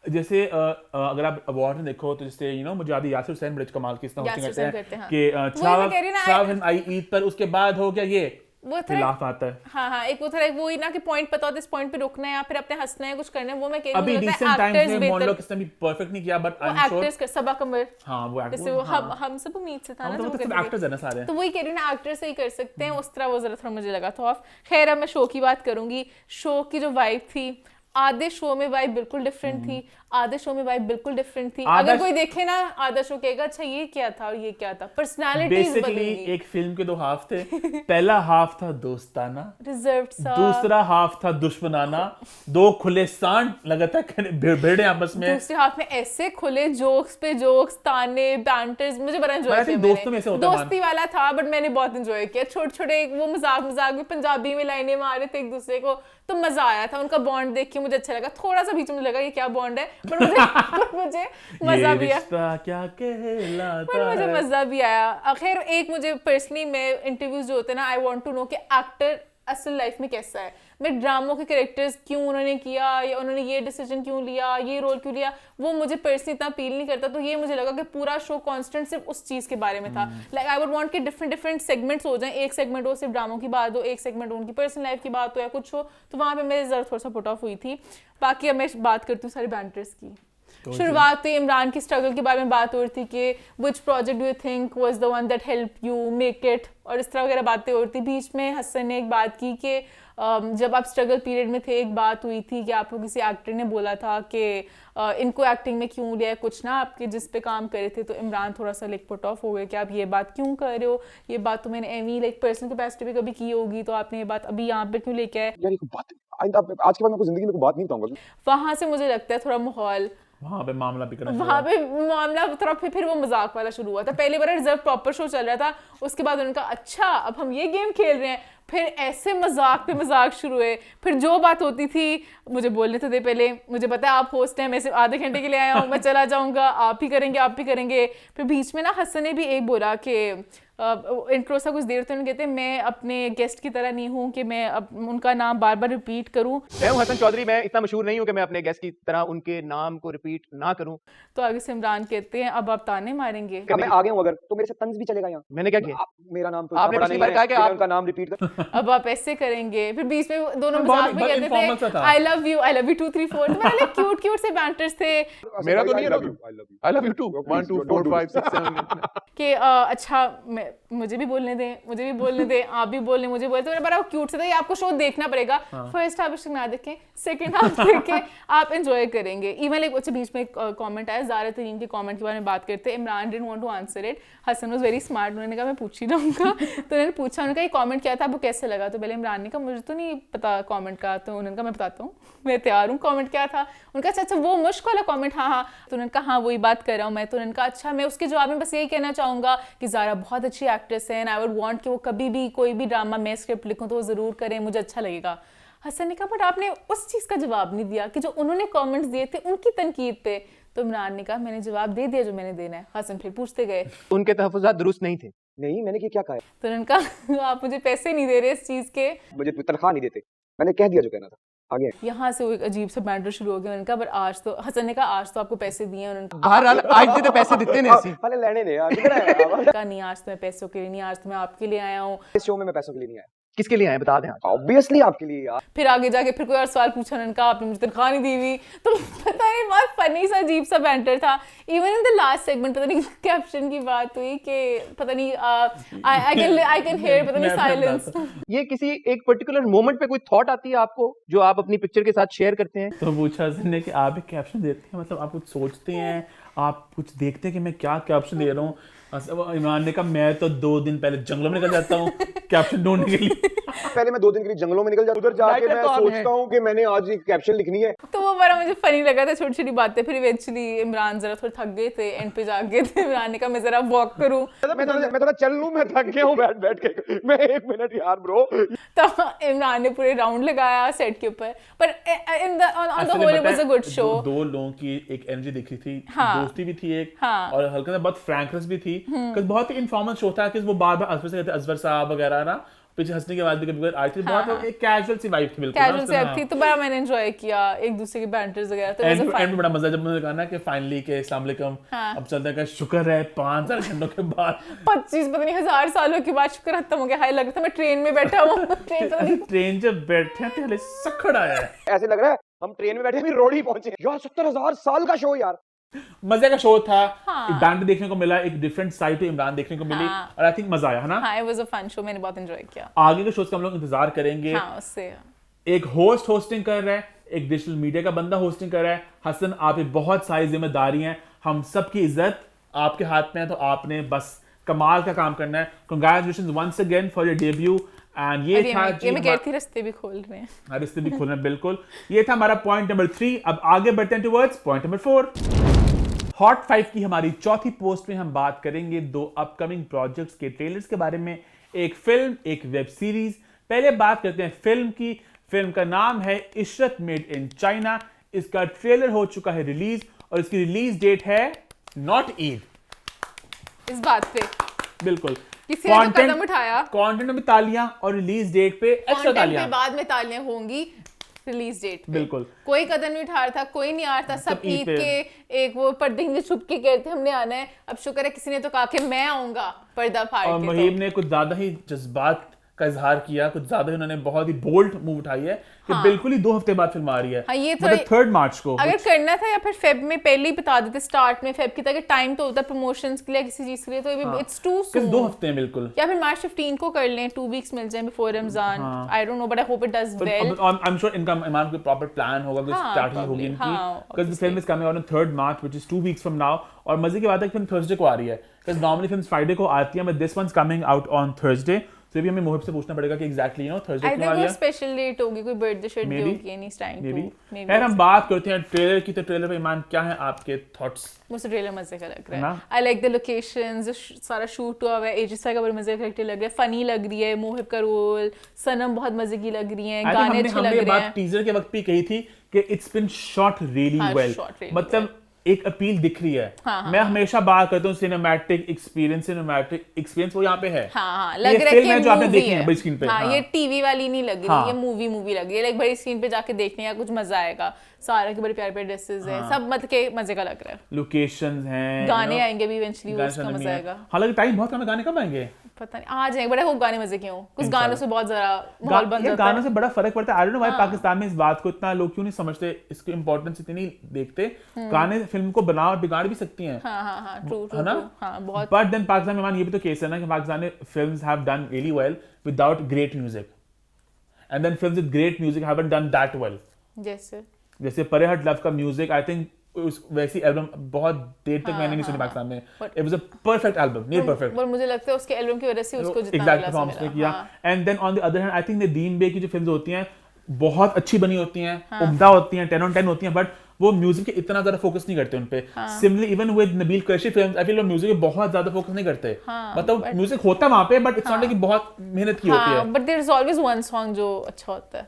जैसे अगर आप अवार्ड में देखो तो जैसे मुझे याद है यासिर हुसैन बड़े कमाल की यासिर हुसैन करते हैं, हाँ। कि वही मैं कह रही हूँ ना, छाव आई ईद पर उसके बाद हो गया ये वो खिलाफ आता है। हाँ एक वो थोड़ा वो ही ना कि पॉइंट पता होता है, इस पॉइंट पे रुकना है या फिर अपने हंसना है, कुछ करना है, वो मैं कह रही हूँ। अभी रिसेंट टाइम्स में मोनोलॉग किसने भी परफेक्ट नहीं किया, but I am sure actors कर सबा कमर, हाँ वो जैसे वो हम सब उम्मीद से था ना, जो सब एक्टर्स है ना सारे, तो वही कह रही हूँ ना, एक्टर से ही कर सकते हैं उस तरह। वो जरा थोड़ा मुझे लगा था ऑफ। खैर अब मैं शो की बात करूंगी। शो की जो वाइब थी, आधे शो में वाइब बिल्कुल डिफरेंट थी, आधे शो में वाइब बिल्कुल डिफरेंट थी। अगर कोई देखे ना आधा शो कहेगा अच्छा ये क्या था और ये क्या था, पर्सनालिटीज बेसिकली एक फिल्म के दो हाफ थे। पहला हाफ था दोस्ताना, रिजर्व्ड सा, दूसरा हाफ था दुश्मनाना, दो खुले सांड लगातार भिड़े आपस में। दूसरे हाफ में ऐसे खुले जोक्स पे जोक्स, ताने, बैंटर्स, मुझे बड़ा एंजॉय किया। दोस्तों में ऐसे होता है, दोस्ती वाला था बट मैंने बहुत एंजॉय किया। छोटे छोटे वो मजाक में पंजाबी में लाइनें मार रहे थे एक दूसरे को, तो मजा आया था। उनका बॉन्ड देख के मुझे अच्छा लगा। थोड़ा सा बीच में लगा ये क्या बॉन्ड है, पर मुझे मजा भी आया, क्या कहलाता पर मुझे मजा भी आया। खैर एक मुझे पर्सनली में इंटरव्यूज जो होते हैं ना, आई वांट टू नो कि एक्टर असल लाइफ में कैसा है। मैं ड्रामों के कैरेक्टर्स क्यों उन्होंने किया या उन्होंने ये डिसीजन क्यों लिया, ये रोल क्यों लिया, वो मुझे पर्सनली इतना अपील नहीं करता। तो ये मुझे लगा कि पूरा शो कांस्टेंट सिर्फ उस चीज़ के बारे में था। लाइक आई वुड वांट कि डिफरेंट सेगमेंट्स हो जाएं। एक सेगमेंट हो सिर्फ ड्रामों की बात हो, एक सेगमेंट उनकी पर्सनल लाइफ की बात हो या कुछ हो, तो वहाँ पे मेरे ज़रा थोड़ा सा पुट ऑफ हुई थी। बाकी अब मैं बात करती हूँ सारी बैंटर्स की। शुरुआत तो इमरान की स्ट्रगल के बारे में बात हो रही थी कि which project do you think was the one that help you make it, और इस तरह वगैरह बातें हो रही थी। बीच में हसन ने एक बात की कि जब आप स्ट्रगल पीरियड में थे, एक बात हुई थी कि आपको किसी एक्टर ने बोला था कि इनको एक्टिंग में क्यों लिया, कुछ ना आपके जिस पे काम करे थे। तो इमरान थोड़ा सा लाइक पुट ऑफ हो गया कि आप ये बात क्यों कर रहे हो, ये बात तो मैंने एमी लाइक पर्सनल कैपेसिटी पे कभी की होगी, तो आपने ये बात अभी यहाँ पे क्यों लेके आए। यार ये बात आज के बाद मैं जिंदगी में कोई बात नहीं बताऊंगा। वहाँ से मुझे लगता है थोड़ा माहौल, वहाँ पे मामला बिगड़ा, वहाँ पे मामला थोड़ा फिर वो मजाक वाला शुरू हुआ था। पहली बार रिजर्व प्रॉपर शो चल रहा था, उसके बाद उनका अच्छा अब हम ये गेम खेल रहे हैं, फिर ऐसे मजाक पे मजाक शुरू हुए। फिर जो बात होती थी मुझे बोलने तो दे पहले, मुझे पता है आप होस्ट हैं, मैं सिर्फ आधे घंटे के लिए आया हूँ, मैं चला जाऊँगा, आप ही करेंगे। फिर बीच में ना हसन ने भी एक बोला कि इंट्रो सा कुछ देर तो कहते मैं अपने गेस्ट की तरह नहीं हूँ कि मैं उनका नाम बार बार रिपीट करूँ। मैं हूँ हसन चौधरी, मैं इतना मशहूर नहीं हूँ कि मैं अपने गेस्ट की तरह उनके नाम को रिपीट ना करूँ। तो आगे से इमरान कहते हैं अब आप ताने मारेंगे। मैं आ गया हूँ अगर तो मेरे से तंज भी चलेगा यहाँ। मैंने क्या किया? मेरा नाम तो आपने पिछली बार कहा कि आप उनका नाम रिपीट कर। अब आप ऐसे करेंगे। फिर बीच में दोनों मजाक में कहते थे आई लव यू 2 3 4, तो मेरे क्यूट से बैंटर्स थे। मेरा तो नहीं है, आई लव यू टू 1 2 4 5 6 7 कि अच्छा मुझे भी बोलने दें, आप भी बोलने, मुझे बोलते मेरा बड़ा क्यूट से था। ये आपको शो देखना पड़ेगा। फर्स्ट हाफ ना देखें, सेकंड हाफ देखें, आप एंजॉय करेंगे। इवन एक अच्छा बीच में कमेंट आया ज़ारा तरीन के कमेंट के बारे में बात करते हैं। Imran didn't want to answer it, Hassan was very smart, उन्होंने कहा मैं पूछ ही रहूँगा। तो उन्होंने पूछा, उनका ये कमेंट क्या था, आपको कैसे लगा। तो पहले इमरान ने कहा मुझे तो नहीं पता कमेंट का। तो उन्होंने कहा मैं बताता हूँ, मैं तैयार हूँ। कमेंट क्या था? उनका अच्छा वो मुश्क वाला कमेंट, हाँ। तो उन्होंने कहा हाँ वही बात कर रहा हूँ मैं। तो उन्होंने कहा अच्छा मैं उसके जवाब में बस यही कहना चाहूँगा कि ज़ारा बहुत अच्छी एक्ट्रेस है, एंड आई वुड वांट कि वो कभी भी कोई भी ड्रामा मैं स्क्रिप्ट लिखूँ तो वो ज़रूर करें, मुझे अच्छा लगेगा। हसन ने कहा बट आपने उस चीज़ का जवाब नहीं दिया कि जो उन्होंने कमेंट्स दिए थे उनकी तनकीद पे। तो इमरान ने कहा मैंने जवाब दे दिया जो मैंने देना है। हसन फिर पूछते गए, उनके तहफ़्फ़ुज़ात दुरुस्त नहीं थे। नहीं मैंने क्या कहा है? तो उन्होंने कहा आप मुझे पैसे नहीं दे रहे इस चीज़ के, मुझे तनख्वाह नहीं देते, मैंने कह दिया जो कहना था। आगे यहाँ से वो एक अजीब सा बैंटर शुरू हो गया। उन्होंने कहा पर आज तो, हसन ने कहा आज तो आपको पैसे दिए हैं। उन्होंने बहरहाल आज तो पैसे देते नहीं ऐसी। पहले लेने दे यार, किधर है? कहा नहीं आज तो मैं पैसों के लिए नहीं, आज तो मैं आपके लिए आया हूँ। इस शो में मैं पैसों के लिए नहीं आया। किसके लिए आए बता दें? ऑब्वियसली आपके लिए यार। फिर आगे जाके फिर कोई और सवाल पूछा, उन्होंने कहा आपने मुझे तनख्वाह नहीं दी हुई। तो पता नहीं बहुत फनी सा अजीब सा बैंटर था। Even in the last segment पता नहीं कैप्शन की बात हुई कि पता नहीं आई कैन हियर पता नहीं साइलेंस। ये किसी एक पर्टिकुलर मोमेंट पे कोई थॉट आती है आपको जो आप अपनी पिक्चर के साथ शेयर करते हैं? तो पूछा उसने कि आप एक कैप्शन देते हैं, मतलब आप कुछ सोचते हैं, आप कुछ देखते हैं कि मैं क्या कैप्शन दे रहा हूँ। इमरान ने कहा मैं तो 2 दिन पहले जंगलों में निकल जाता हूँ कैप्शन ढूंढने के लिए। पहले मैं 2 दिन के लिए जंगलों में निकल जाता, उधर जाके मैं सोचता हूँ कि मैंने आज एक कैप्शन लिखनी है। तो वो बड़ा मुझे फनी लगा था, छोटी छोटी बातें। फिर इवेंचुअली इमरान जरा थोड़ा थक गए थे, एंड पे जा गए थे। इमरान ने कहा मैं जरा वॉक करूं, मैं थोड़ा चल लूं, मैं थक गया हूं बैठ के। मैं 1 मिनट यार ब्रो। तो इमरान ने पूरे राउंड लगाया सेट के ऊपर। पर in the on the whole it was a good show. दो लोगों की एक एनर्जी दिख रही थी, हाँ, दोस्ती भी थी एक, हाँ, और हल्का सा बहुत फ्रैंकनेस भी थी। बहुत ही इनफॉर्मल शो था कि वो बार बार अजवर से कहते अजवर साहब वगैरह ना, पीछे हंसने के बाद भी कभी आई थी, बहुत एक कैजुअल सी वाइब थी, बिल्कुल कैजुअल से थी, तो बड़ा मैंने एंजॉय किया एक दूसरे के बैंटर्स वगैरह, तो एंड में बड़ा मजा जब उन्होंने कहा ना कि फाइनली के अस्सलाम वालेकुम, अब चलता है, शुक्र है 5000 घंटों के बाद 25 पता नहीं 1000 सालों के बाद शुक्र खत्म हो गया। हाय लग रहा था मैं ट्रेन में बैठा हूँ ट्रेन जब बैठे हैं तो हले सखड़ आया है, ऐसे लग रहा है हम ट्रेन में बैठे अभी रोड ही पहुंचे यार। 70,000 साल का शो यार, मजे का शो था। हाँ। एक डांट देखने को मिला, एक डिफरेंट साइड टू इमरान देखने को मिली, और आई थिंक मजा आया है ना। हाँ, it was a fun show, मैंने बहुत एंजॉय किया। आगे के शोज का हम लोग इंतजार करेंगे। हाँ, उससे एक होस्ट होस्टिंग कर रहा है, एक डिजिटल मीडिया का बंदा होस्टिंग कर रहा है। हसन, आप पे बहुत सारी जिम्मेदारी हैं, हम सबकी इज्जत आपके हाथ में है, तो आपने बस कमाल का काम करना है। Congratulations once again for your debut. And ये था ये मैं कहती रास्ते भी खोल रहे हैं, रिश्ते भी खोलना, बिल्कुल। ये था हमारा पॉइंट नंबर 3। अब आगे बढ़ते हैं टुवर्ड्स पॉइंट नंबर 4। हॉट 5 की हमारी चौथी पोस्ट में हम बात करेंगे 2 अपकमिंग प्रोजेक्ट्स के ट्रेलर्स के बारे में, एक फिल्म, एक वेब सीरीज। पहले बात करते हैं फिल्म की। फिल्म का नाम है इशरत मेड इन चाइना। इसका ट्रेलर हो चुका है रिलीज, और इसकी रिलीज डेट है नॉट ईद। इस बात पे बिल्कुल किसी ने तो कदम उठाया, कंटेंट में तालियां, और रिलीज डेट पे एक्स्ट्रा कंटेंट तालियां। पे बाद में तालियां होंगी रिलीज डेट पे। बिल्कुल। कोई कदम नहीं उठा रहा था, कोई नहीं आ रहा था, सब ईद पे। के एक वो पर्दे में छुप के कहते हमने आना है। अब शुक्र है किसी ने तो कहा कि मैं आऊंगा पर्दा फाड़ और के। मुहीब ने कुछ ज्यादा ही जज्बात का इजहार किया, कुछ ज्यादा ही उन्होंने बहुत ही बोल्ड मूव उठाई है कि बिल्कुल ही 2 हफ्ते बाद फिल्म आ रही है। हाँ, ये मतलब 3 मार्च को। अगर करना था या फिर फेब में पहले ही बता देते स्टार्ट में फेब की, ताकि टाइम तो होता है प्रमोशंस के लिए किसी चीज के लिए, तो इट्स टू सून। 2 हफ्ते हैं बिल्कुल। या फिर मार्च 15 को कर लें, 2 वीक्स मिल जाए before Ramzan. I don't know but I hope it does well. I am sure इनका इमाम कोई प्रॉपर प्लान होगा, कोई हाँ, स्ट्रैटेजी probably, होगी इनकी, हाँ, because the film is coming out on 3rd March which is 2 weeks from now. और मजे की बात है कि फिल्म थर्सडे को आ रही है, बिकॉज़ नॉर्मली फिल्म्स फ्राइडे को आती हैं, but this one's coming out on Thursday. तो भी हमें मोहिब से पूछना पड़ेगा कि एग्जैक्टली यू नो थर्सडे क्यों आ रही है। स्पेशल डेट होगी, कोई बर्थडे शर्टडे होगी, एनी टाइम टू। यार हम बात करते हैं ट्रेलर की, तो ट्रेलर पे ईमान क्या है आपके थॉट्स? मुझे ट्रेलर मजे का लग रहा है। आई लाइक द लोकेशंस, सारा शूट हुआ है, एजिसा का बड़ा मजे का कैरेक्टर लग रहा है, फनी लग रही है, मोहिब का रोल, सनम बहुत मजे की लग रही है, गाने अच्छे लग रहे हैं। टीजर के वक्त भी कही थी कि it's been shot really well, मतलब एक अपील दिख रही है। मैं हमेशा बात करता हूँ सिनेमैटिक एक्सपीरियंस वो यहाँ पे है। लग रहा है कि जो आपने देखी है बड़ी स्क्रीन पे। ये टीवी वाली नहीं लग रही, ये मूवी लग रही है। लाइक बड़ी स्क्रीन पे जाके देखने का कुछ मजा आएगा। सारा के बड़े प्यारे ड्रेसेस हैं, सब मतलब के मजे का लग रहा है। लोकेशंस हैं, गाने आएंगे भी इवेंचुअली, उसका मजा आएगा। हालांकि टाइम बहुत कम है, गाने कब आएंगे पता नहीं, आ जाएंगे। बड़ा होप गाने मजे के हों, कुछ गानों से बहुत जरा माहौल बन जाता है। गानों से बड़ा फर्क पड़ता है। I don't know why Pakistan में इस बात को इतना लोग क्यों नहीं समझते, इसकी इंपॉर्टेंस इतनी देखते। गाने फिल्म को बना और बिगाड़ भी सकती हैं। हाँ, ट्रू, है ना? बहुत। बट देन पाकिस्तान में मान ये भी तो केस है ना कि पाकिस्तान में films have done really well without great music, and then films with great music haven't done that well. जैसे परे हट लव का म्यूजिक, आई थिंक वैसी एल्बम बहुत देर तक मैंने नहीं सुनी पाकिस्तान में। It was a perfect album, near perfect. पर मुझे लगता है उसके एल्बम की वजह से उसको जितना एग्जैक्ट परफॉर्मेंस ने किया। And then on the other hand I think Nadeem Baig की जो फिल्म्स होती हैं बहुत अच्छी बनी होती हैं, उम्दा होती हैं, 10 on 10 होती हैं, बट वो म्यूजिक के इतना ज्यादा फोकस नहीं करते उन पे। Similarly even with Nabeel Qureshi films, I feel वो म्यूजिक पे बहुत ज्यादा फोकस नहीं करते। मतलब म्यूजिक होता है वहां पे, बट इट्स नॉट लाइक कि बहुत मेहनत की होती है। But there is always one song जो अच्छा होता है।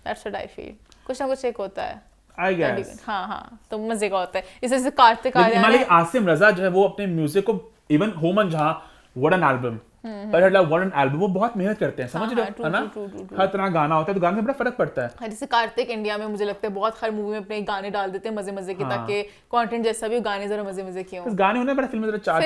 That's what I feel. कुछ ना कुछ एक होता है, आई गेस। हाँ, तो मजे का होता है। इससे कार्तिक आर्यन है, आसिम रजा जो है वो अपने म्यूजिक को, इवन होमन जहां व्हाट एन एल्बम, पर हट लव व्हाट एन एल्बम, वो बहुत मेहनत करते हैं, समझ रहे हो, है ना? हर तरह गाना होता है, तो गाने में बड़ा फर्क पड़ता है। जैसे कार्तिक इंडिया में मुझे लगता है बहुत हर मूवी में अपने गाने डाल देते हैं मजे के, ताकि कंटेंट जैसा भी गाने जरा मजे के हों। गाने होने बड़ा फिल्म में चार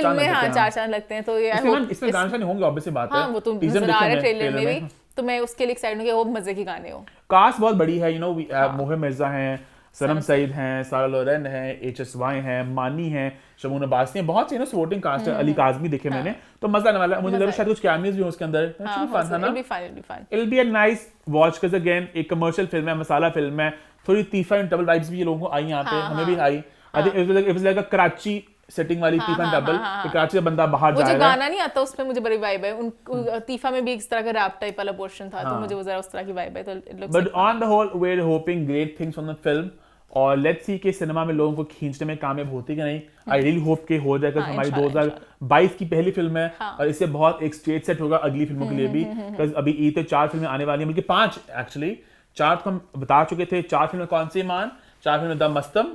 चांद लगते हैं, तो ये इसमें गाने नहीं होंगे, ऑब्वियस सी बात है। हां, वो तो नजर आ रहा है ट्रेलर में भी, तो मैं उसके लिए एक्साइटेड हूं कि वो मजे के गाने हो। कास्ट बहुत बड़ी है, यू नो, मोहिब मिर्जा हैं, सनम सईद हैं, सारा लोरेन हैं, HSY हैं, मानी हैं, शमून अब्बासी हैं, बहुत सी ना सपोर्टिंग कास्ट है। अली काज़मी देखे मैंने, तो मजा आने वाला है। मुझे लग रहा है शायद कुछ कैमियोज भी हो उसके अंदर। It'll be a nice watch because again एक कमर्शियल फिल्म है, मसाला फिल्म है, थोड़ी तीफा एंड डबल वाइब्स भी ये लोगों को आई यहाँ पे, हमें भी आई। I think it was like a Karachi setting वाली तीफा एंड डबल, कराची का बंदा बाहर जा रहा है। वो जो गाना नहीं आता उसमें मुझे बड़ी वाइब है। उन तीफा में भी इस तरह का रैप टाइप वाला पोर्शन था, तो मुझे वो जरा उस तरह की वाइब है। तो it looks, but on the whole we are hoping great things from the film, और लेट्स सी कि सिनेमा में लोगों को खींचने में कामयाब होती कि नहीं। आई रियली होप के हो जाएगा। हमारी 2022 की पहली फिल्म है, और इससे बहुत एक स्टेज सेट होगा अगली फिल्मों के लिए भी, बिकॉज़ अभी ईद पे 4 फिल्में आने वाली हैं, बल्कि 5 एक्चुअली। 4 तो हम बता चुके थे। 4 फिल्में कौन सी मान? 4 फिल्में द मस्तम,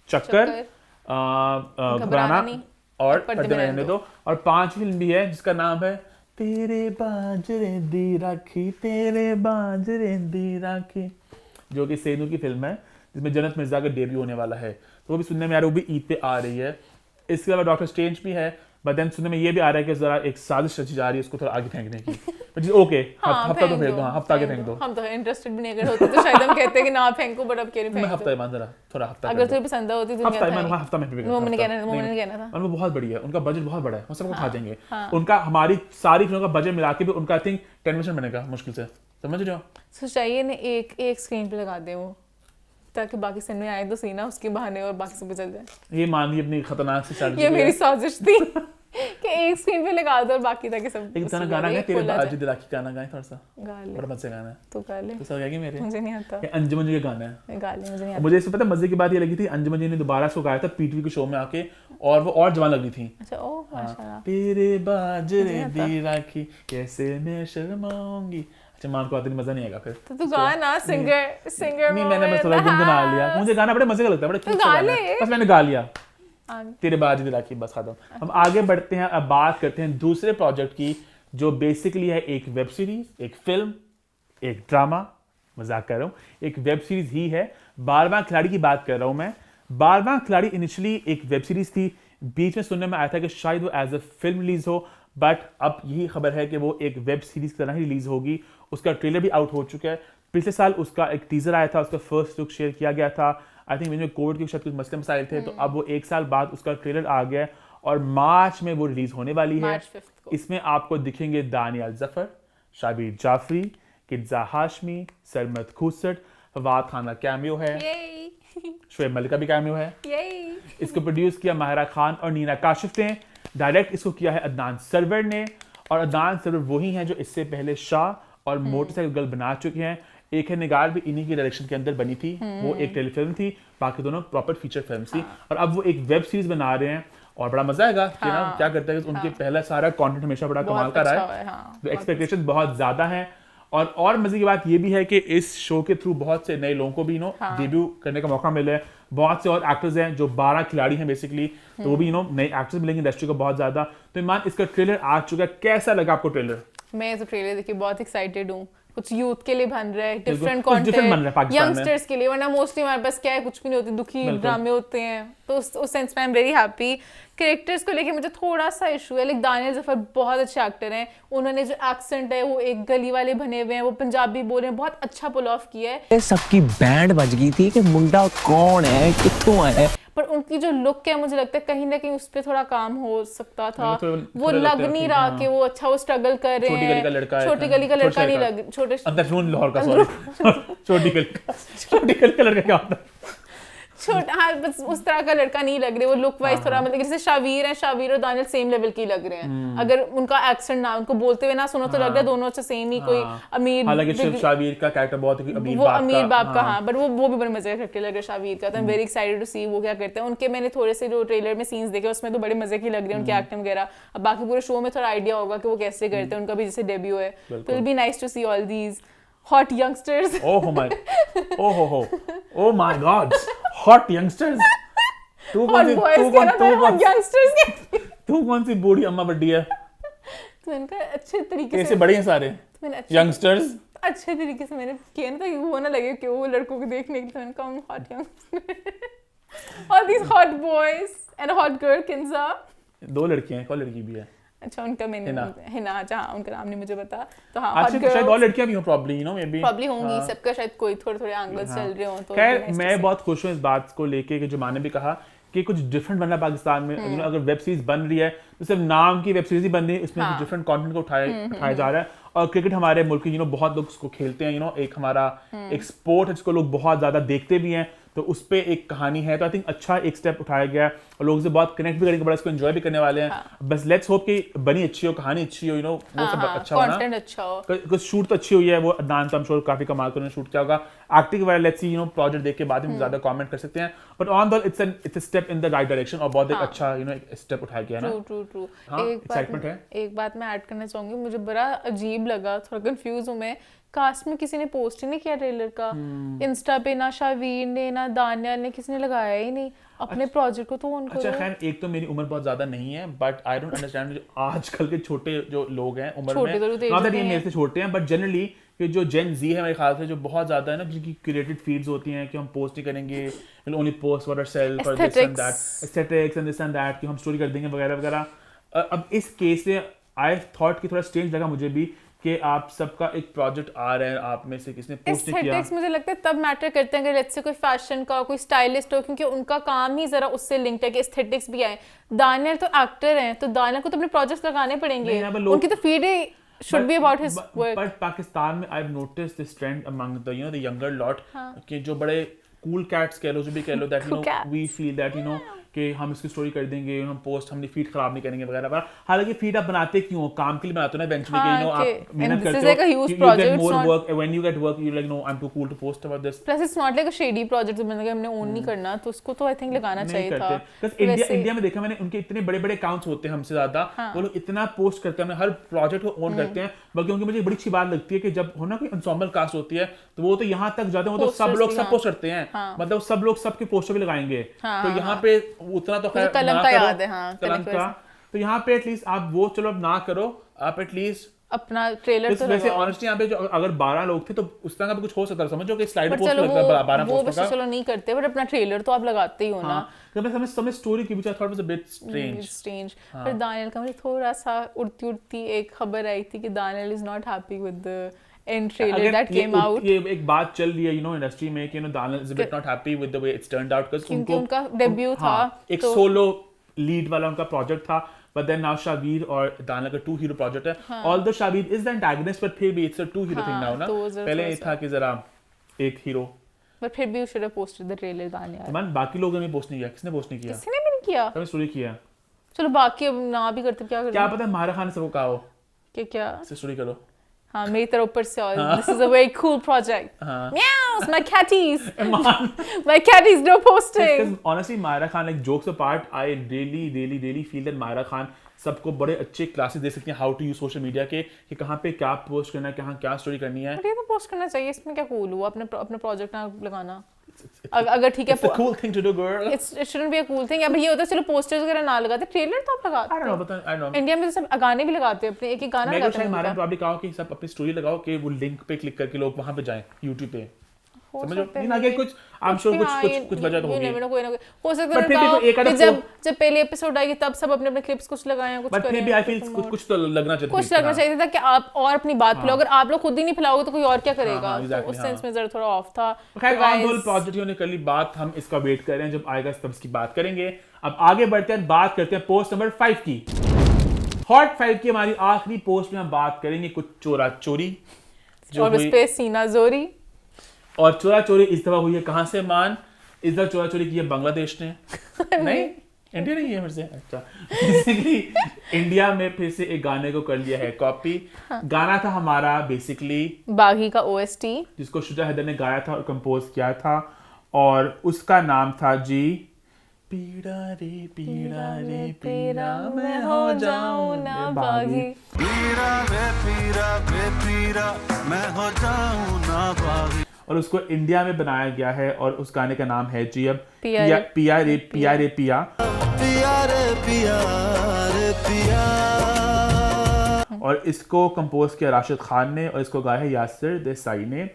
चक्कर, घबराना और पर्दे में रहने दो, और 5 फिल्म भी है जिसका नाम है तेरे बाजरे दी राखी, तेरे बाजरे दी राखी, जो कि सेनू की फिल्म है जिसमें जन्नत मिर्जा का डेब्यू होने वाला है, तो वो भी सुनने में आ रहा है, वो भी ईद पे आ रही है। इसके अलावा डॉक्टर स्ट्रेंज भी है, बट देन सुनने में ये भी आ रहा है कि जरा एक साजिश रची जा रही है उसको थोड़ा आगे फेंकने की। बट ओके, हफ्ता तो फेंक दो, हाँ हफ्ता आगे फेंक दो। हम तो इंटरेस्टेड भी नहीं अगर होते तो शायद हम कहते हैं कि ना फेंको, बट अब क्यों नहीं मैं फेंको। हफ्ता मान जरा थोड़ा हफ्ता अगर तुझे पसंद होती तो हफ्ता मैं हफ्ता में भी मोमन ने कहना था। और वो बहुत बढ़िया है, उनका बजट बहुत बड़ा है, वो सबको खा जाएंगे। उनका हमारी सारी फिल्मों का बजट मिला के भी उनका आई थिंक 10% बनेगा मुश्किल से, समझ रहे हो? सो चाहिए ना एक स्क्रीन पे लगा दे वो, ताकि बाकी सीन में आए तो सीना उसके बहाने और बाकी सब चल जाए। ये मान ली अपनी खतरनाक सी स्ट्रैटेजी। ये मेरी साजिश थी कि एक स्क्रीन पे लगा दो और बाकी ताकि सब एक गाना गाना गाए, तेरे बाजू दिला की गाना गाए थोड़ा सा, गा ले बड़ा मजे गाना है। तू गा ले, तो सब गाएंगे मेरे, मुझे नहीं आता, ये अंजुमन जी का गाना है, गा ले, मुझे नहीं और आता। मुझे इससे पता मजे की बात ये लगी थी, अंजुमन जी ने दोबारा इसको गाया था पीटीवी के शो में आके, और वो और जवान लग रही थी। अच्छा ओह माशाल्लाह। तेरे बाजरे दी राखी कैसे मैं शर्माऊंगी। अच्छा मान को आते नहीं, मजा नहीं आएगा फिर। तो तू गा ना, सिंगर नहीं मैंने बस थोड़ा गुनगुना लिया, मुझे गाना बड़े मजे का लगता है, बड़े तो गा ले। बस मैंने गा लिया। आगे। तेरे बाजरे दी राखी, बस खत्म। हम आगे बढ़ते हैं, अब बात करते हैं दूसरे प्रोजेक्ट की, जो बेसिकली है एक वेब सीरीज, एक फिल्म, एक ड्रामा, मजाक कर रहा हूँ, एक वेब सीरीज ही है। 12वां खिलाड़ी की बात कर रहा हूँ मैं। 12वां खिलाड़ी इनिशियली एक वेब सीरीज थी, बीच में सुनने में आया था कि शायद वो एज अ फिल्म रिलीज हो, बट अब यही खबर है कि वो एक वेब सीरीज की तरह ही रिलीज होगी। उसका ट्रेलर भी आउट हो चुका है। पिछले साल उसका एक टीजर आया था, उसका फर्स्ट लुक शेयर किया गया था। आई थिंक में कोविड के शायद कुछ मसले मसाइल थे, तो अब वो एक साल बाद उसका ट्रेलर आ गया और मार्च में वो रिलीज होने वाली है। मार्च 5th को। इसमें आपको दिखेंगे दानियाल जफर, शाबिर जाफरी, किड्जा हाशमी, सरमद खूसट, फवाद खान का कैमियो है, शोएब मलिक का भी कैमियो है। इसको प्रोड्यूस किया माहिरा खान और नीना काशिफ ने। डायरेक्ट इसको किया है अदनान सरवर ने, और अदनान सरवर वही हैं जो इससे पहले शाह और मोटरसाइकिल गर्ल बना चुके हैं। एक है निगार भी इन्हीं की डायरेक्शन के अंदर बनी थी, वो एक टेलीफिल्म थी, बाकी दोनों प्रॉपर फीचर फिल्म थी। और अब वो एक वेब सीरीज बना रहे हैं और बड़ा मजा आएगा कि ना क्या करते हैं, उनके पहला सारा कंटेंट हमेशा बड़ा कमाल का रहा है, तो एक्सपेक्टेशन बहुत ज्यादा है। और मजे की बात ये भी है कि इस शो के थ्रू बहुत से नए लोगों को भी डेब्यू करने का मौका मिला है। बहुत से और एक्टर्स हैं जो 12 खिलाड़ी हैं बेसिकली, तो वो भी नए एक्टर्स मिलेंगे इंडस्ट्री को बहुत ज्यादा। तो ईमान, इसका ट्रेलर आ चुका है, कैसा लगा आपको ट्रेलर? मैं तो ट्रेलर देखिए बहुत एक्साइटेड हूँ। कुछ यूथ के लिए बन रहा है, डिफरेंट कुछ different बन रहा है कंटेंट, पाकिस्तान में। यंगस्टर्स के लिए, वरना मोस्टली हमारे पास क्या है, कुछ भी नहीं होती, दुखी बिल्कुल। ड्रामे होते हैं। तो उस सेंस में आई एम वेरी हैप्पी। कैरेक्टर्स को लेके मुझे थोड़ा सा इशू है, लाइक दानियल जफर बहुत अच्छे एक्टर हैं, उन्होंने जो एक्सेंट है वो एक गली वाले बने हुए हैं, वो पंजाबी बोल रहे हैं, बहुत अच्छा पुल ऑफ किया है। सबकी बैंड बज गई थी कि मुंडा कौन है, कित्थों है। पर उनकी जो लुक है, मुझे लगता है कहीं ना कहीं उस पर थोड़ा काम हो सकता था। वो थोड़ा लग लगता है नहीं कि रहा हाँ। कि वो अच्छा वो स्ट्रगल कर रहे हैं। छोटी गली का लड़का है, छोटी गली का छोटे लड़का शहर नहीं का। लग, छोटे अंदरून लाहौर का, सॉरी छोटी गली का लड़का क्या होता है? छोटा, हाँ बस उस तरह का लड़का नहीं लग रहा। वो लुक वाइज थोड़ा मतलब जैसे शावीर है, शावीर और दानियल सेम लेवल की लग रहे हैं। अगर उनका एक्सेंट ना, उनको बोलते हुए ना सुनो तो लग रहा है दोनों अच्छा सेम ही कोई अमीर। हालांकि सिर्फ शावीर का कैरेक्टर बहुत ही अमीर वो बाप अमीर का, बाप का, हाँ, बट वो भी बड़े मजे का लग रहा है शावीर का। तो I am very excited to see वो क्या करते हैं। उनके मैंने थोड़े से जो ट्रेलर में सीन्स देखे उसमें तो बड़े मजे की लग रही है उनकी एक्टिंग वगैरह। अब बाकी पूरे शो में थोड़ा आइडिया होगा कि वो कैसे करते हैं, उनका भी जैसे डेब्यू है, तो it will be nice to see all these hot youngsters. Oh my, oh my God, hot youngsters. तू Hot boys कह रहा था, hot youngsters के। तू कौन सी बूढ़ी अम्मा बड्डी है? तो इनका अच्छे तरीके कैसे से बड़े हैं सारे मैंने यंगस्टर्स? अच्छे तरीके से मैंने किया ना, ताकि वो ना लगे कि वो लड़कों को देखने के लिए उनका hot youngsters और these hot boys and a hot girl Kinza. 2 लड़कियां हैं, कौन लड़की भी है? अच्छा उनका मैंने हिना, हाँ उनका नाम नहीं मुझे पता। तो हाँ अच्छा शायद और लड़कियां भी हो प्रॉब्ली, मे बी प्रॉब्ली होंगी, सबका शायद कोई थोड़े एंगल्स चल रहे हो। तो खैर मैं बहुत खुश हूँ इस बात को लेके कि जो माने भी कहा कि कुछ डिफरेंट बनना पाकिस्तान में। अगर वेब सीरीज बन रही है तो सिर्फ नाम की वेब सीरीज ही बन रही है, इसमें डिफरेंट कंटेंट को उठाया जा रहा है। और क्रिकेट हमारे मुल्क की बहुत लोग उसको खेलते हैं, एक हमारा एक स्पोर्ट है जिसको लोग बहुत ज्यादा देखते भी हैं, तो उस पे एक कहानी है। तो आई थिंक अच्छा एक स्टेप उठाया गया और लोग से बहुत कनेक्ट भी करेंगे, बड़ा इसको एंजॉय भी करने वाले हैं। बस लेट्स होप कि बनी अच्छी हो, कहानी अच्छी हो, वो सब अच्छा होना, कंटेंट अच्छा हो। कुछ शूट तो अच्छी हुई है, वो अदनान तो I'm sure काफी कमाल कर शूट किया होगा। एक्टिंग वगैरह लेट्स सी, प्रोजेक्ट देख के बाद हम ज्यादा कमेंट कर सकते हैं, but on the it's a step in the right direction और बहुत एक अच्छा एक स्टेप उठाया गया ना। ट्रू। हाँ, excitement है। एक बात मैं ऐड करना चाहूंगी, मुझे बड़ा अजीब लगा, थोड़ा कंफ्यूज हूँ मैं कास्ट में किसी ने पोस्ट ही नहीं किया ट्रेलर का। इंस्टा पे ना शावीर ने ना दानिया ने किसी ने लगाया ही नहीं अपने प्रोजेक्ट को, तो उनको अच्छा खैर, एक तो मेरी उम्र बहुत ज्यादा नहीं है, बट आई डोंट अंडरस्टैंड आजकल के छोटे जो लोग हैं उम्र छोटे तो में, तेज नॉट दैट ये हैं। मेरे से छोटे हैं, बट जनरली कि जो जेन जी है मेरे ख्याल से, जो बहुत ज्यादा है ना, जिनकी क्रिएटेड फीड्स होती हैं कि हम पोस्ट नहीं करेंगे, will only post for ourselves for this and that, aesthetics and this and that, कि हम स्टोरी कर देंगे वगैरह वगैरह। अब इस केस से आई थॉट कि थोड़ा स्ट्रेंज लगा मुझे भी कि आप सबका एक प्रोजेक्ट आ रहा है, आप में से किसने पोस्ट नहीं किया। एस्थेटिक्स मुझे लगता है तब मैटर करते हैं अगर लेट्स से कोई फैशन का कोई स्टाइलिस्ट हो, क्योंकि उनका काम ही जरा उससे लिंक्ड है कि एस्थेटिक्स भी आए। दानियल तो एक्टर हैं, तो दानियल को तो अपने प्रोजेक्ट्स लगाने पड़ेंगे, नहीं, but लोग- उनकी तो feed he should be about his work. But Pakistan में I've noticed this trend among the the younger lot कि जो बड़े cool cats कह लो, जो भी कह लो, that Cool cats. we feel that कि हम इसकी स्टोरी कर देंगे, हम पोस्ट, हमने फीड खराब नहीं करेंगे वगैरह वगैरह। हालांकि फीड आप बनाते क्यों हो? काम के लिए बनाते हो ना इवेंचुअली, हाँ, कि आप and मेहनत this करते is हो, like a huge you project, get it's more not- work, when you get work you're like no I'm too cool to post about this। Plus it's not like a shady project जो मैंने कहा हमने own नहीं करना, तो उसको तो I think लगाना नहीं चाहिए था। करते। Plus वैसे- इंडिया में देखा मैंने, उनके इतने बड़े बड़े अकाउंट्स होते हैं हमसे ज्यादा, वो लोग इतना पोस्ट करते हैं, हर प्रोजेक्ट को ओन करते हैं। बल्कि उनकी मुझे बड़ी अच्छी बात लगती है कि जब हो ना कोई ensemble कास्ट होती है, तो वो तो यहाँ तक जाते हैं, वो तो सब Posters लोग भी, सब हाँ। पोस्ट करते हैं, मतलब सब लोग सबके पोस्टर भी लगाएंगे। हाँ, तो हाँ, यहाँ हाँ। पे उतना तो खैर कलम ना का करो, याद है, हाँ, कलम कलम का। तो यहाँ पे एटलीस्ट आप वो चलो अब ना करो, आप एटलीस्ट अपना ट्रेलर तो वैसे लगाओ। ऑनेस्टली यहाँ पे जो अगर 12 लोग थे तो उस तरह का भी कुछ हो सकता है, समझो कि स्लाइड पर पोस्ट चलो लगता है 12 वो पोस्ट का। चलो नहीं करते, बट अपना ट्रेलर तो आप लगाते ही हो ना। हाँ, समझ स्टोरी की, which I thought was a bit strange। Strange. पर दानियल का मुझे थोड़ा सा उड़ती एक खबर आई थी कि Danyal is not happy with the end trailer that came out. ये एक बात चल रही है इंडस्ट्री में कि Danyal is a bit not happy with the way it's turned out, because क्योंकि उनका डेब्यू था, एक तो- सोलो लीड वाला उनका प्रोजेक्ट था, but then now शावीर और दानियल का 2 हीरो प्रोजेक्ट है। Although Shavir is the antagonist, but फिर भी it's a 2 hero thing now ना। तो जरा पहले ये थोड़ा था कि जरा एक हीरो। बट फिर भी you should have posted the trailer Danyal. मन बाकी लोगों ने पोस्ट नहीं किया, किसने पोस्ट नहीं किया? किसी ने भी नहीं किया। सबने स्टोरी किया। चलो बाकी अब ना भी करते क्या क्या करते पता मारा खान ने सबको कहा हो कि क्या। इससे स्टोरी करो। हाँ मेरी तरफ ऊपर से और this is a very cool project. Meows, my catties. My catties no posting. Because honestly, Myra Khan, like jokes apart, I really feel that Myra Khan सबको बड़े अच्छे क्लासेस दे सकती हैं how to use social media के, कि कहाँ पे क्या पोस्ट करना है, कहाँ क्या स्टोरी करनी है। बट ये तो पोस्ट करना चाहिए, इसमें क्या कूल हुआ अपने अपने प्रोजेक्ट ना लगाना। अगर ठीक है It's a cool thing to do, girl। it shouldn't be a cool thing। अब ये होता है चलो पोस्टर्स वगैरह ना लगाते, ट्रेलर तो आप लगाते I don't know, but I don't know। India में तो सब गाने भी लगाते हैं अपने, एक गाना मैं लगाते शायद हैं मारा उनका। प्रॉब्लम कहा कि सब अपनी स्टोरी लगाओ कि वो लिंक पे क्लिक करके लोग वहां पे जाएं YouTube पे। हो समझो सकता नहीं है आगे कुछ आई एम श्योर कुछ वजह तो you होगी। never know, कोई ना कोई हो सकता But है फिर भी उनका कोई एक आधा कि जब पहले एपिसोड आएगी तब सब अपने अपने क्लिप्स कुछ लगाएं कुछ बट करें। फिर भी आई फील कुछ तो लगना चाहिए। कुछ लगना चाहिए था कि आप और अपनी बात फैलाओ। अगर आप लोग खुद ही नहीं फैलाओगे तो कोई और क्या करेगा। हाँ, तो exactly, उस हाँ। सेंस में जरा थोड़ा ऑफ था। खैर तो ऑन guys, होल प्रोजेक्ट ने कर ली बात, हम इसका वेट कर रहे हैं जब आएगा तब इसकी बात करेंगे। अब आगे बढ़ते हैं, बात करते हैं पोस्ट नंबर 5 की। हॉट 5 की हमारी आखिरी पोस्ट में हम बात करेंगे कुछ चोरा चोरी जो और उस हुई, पे सीना जोरी। और चोरा चोरी इस दफा हुई है कहां से मान? इस दफा चोरा चोरी की है बांग्लादेश ने। नहीं इंडिया नहीं है फिर से। अच्छा बेसिकली इंडिया में फिर से एक गाने को कर लिया है कॉपी। गाना था हमारा बेसिकली बागी का OST जिसको शुजा हैदर ने गाया था और कंपोज किया था, और उसका नाम था जी पीड़ा रे पीड़ा मैं हो जाऊं ना बागी। मैं हो जाऊं ना बागी। और उसको इंडिया में बनाया गया है और उस गाने का नाम है जी अब पिया रे पिया रे पिया रे पिया। पिया रे पिया रे पिया। और इसको कंपोज किया राशिद खान ने और इसको गाया है यासिर देसाई ने।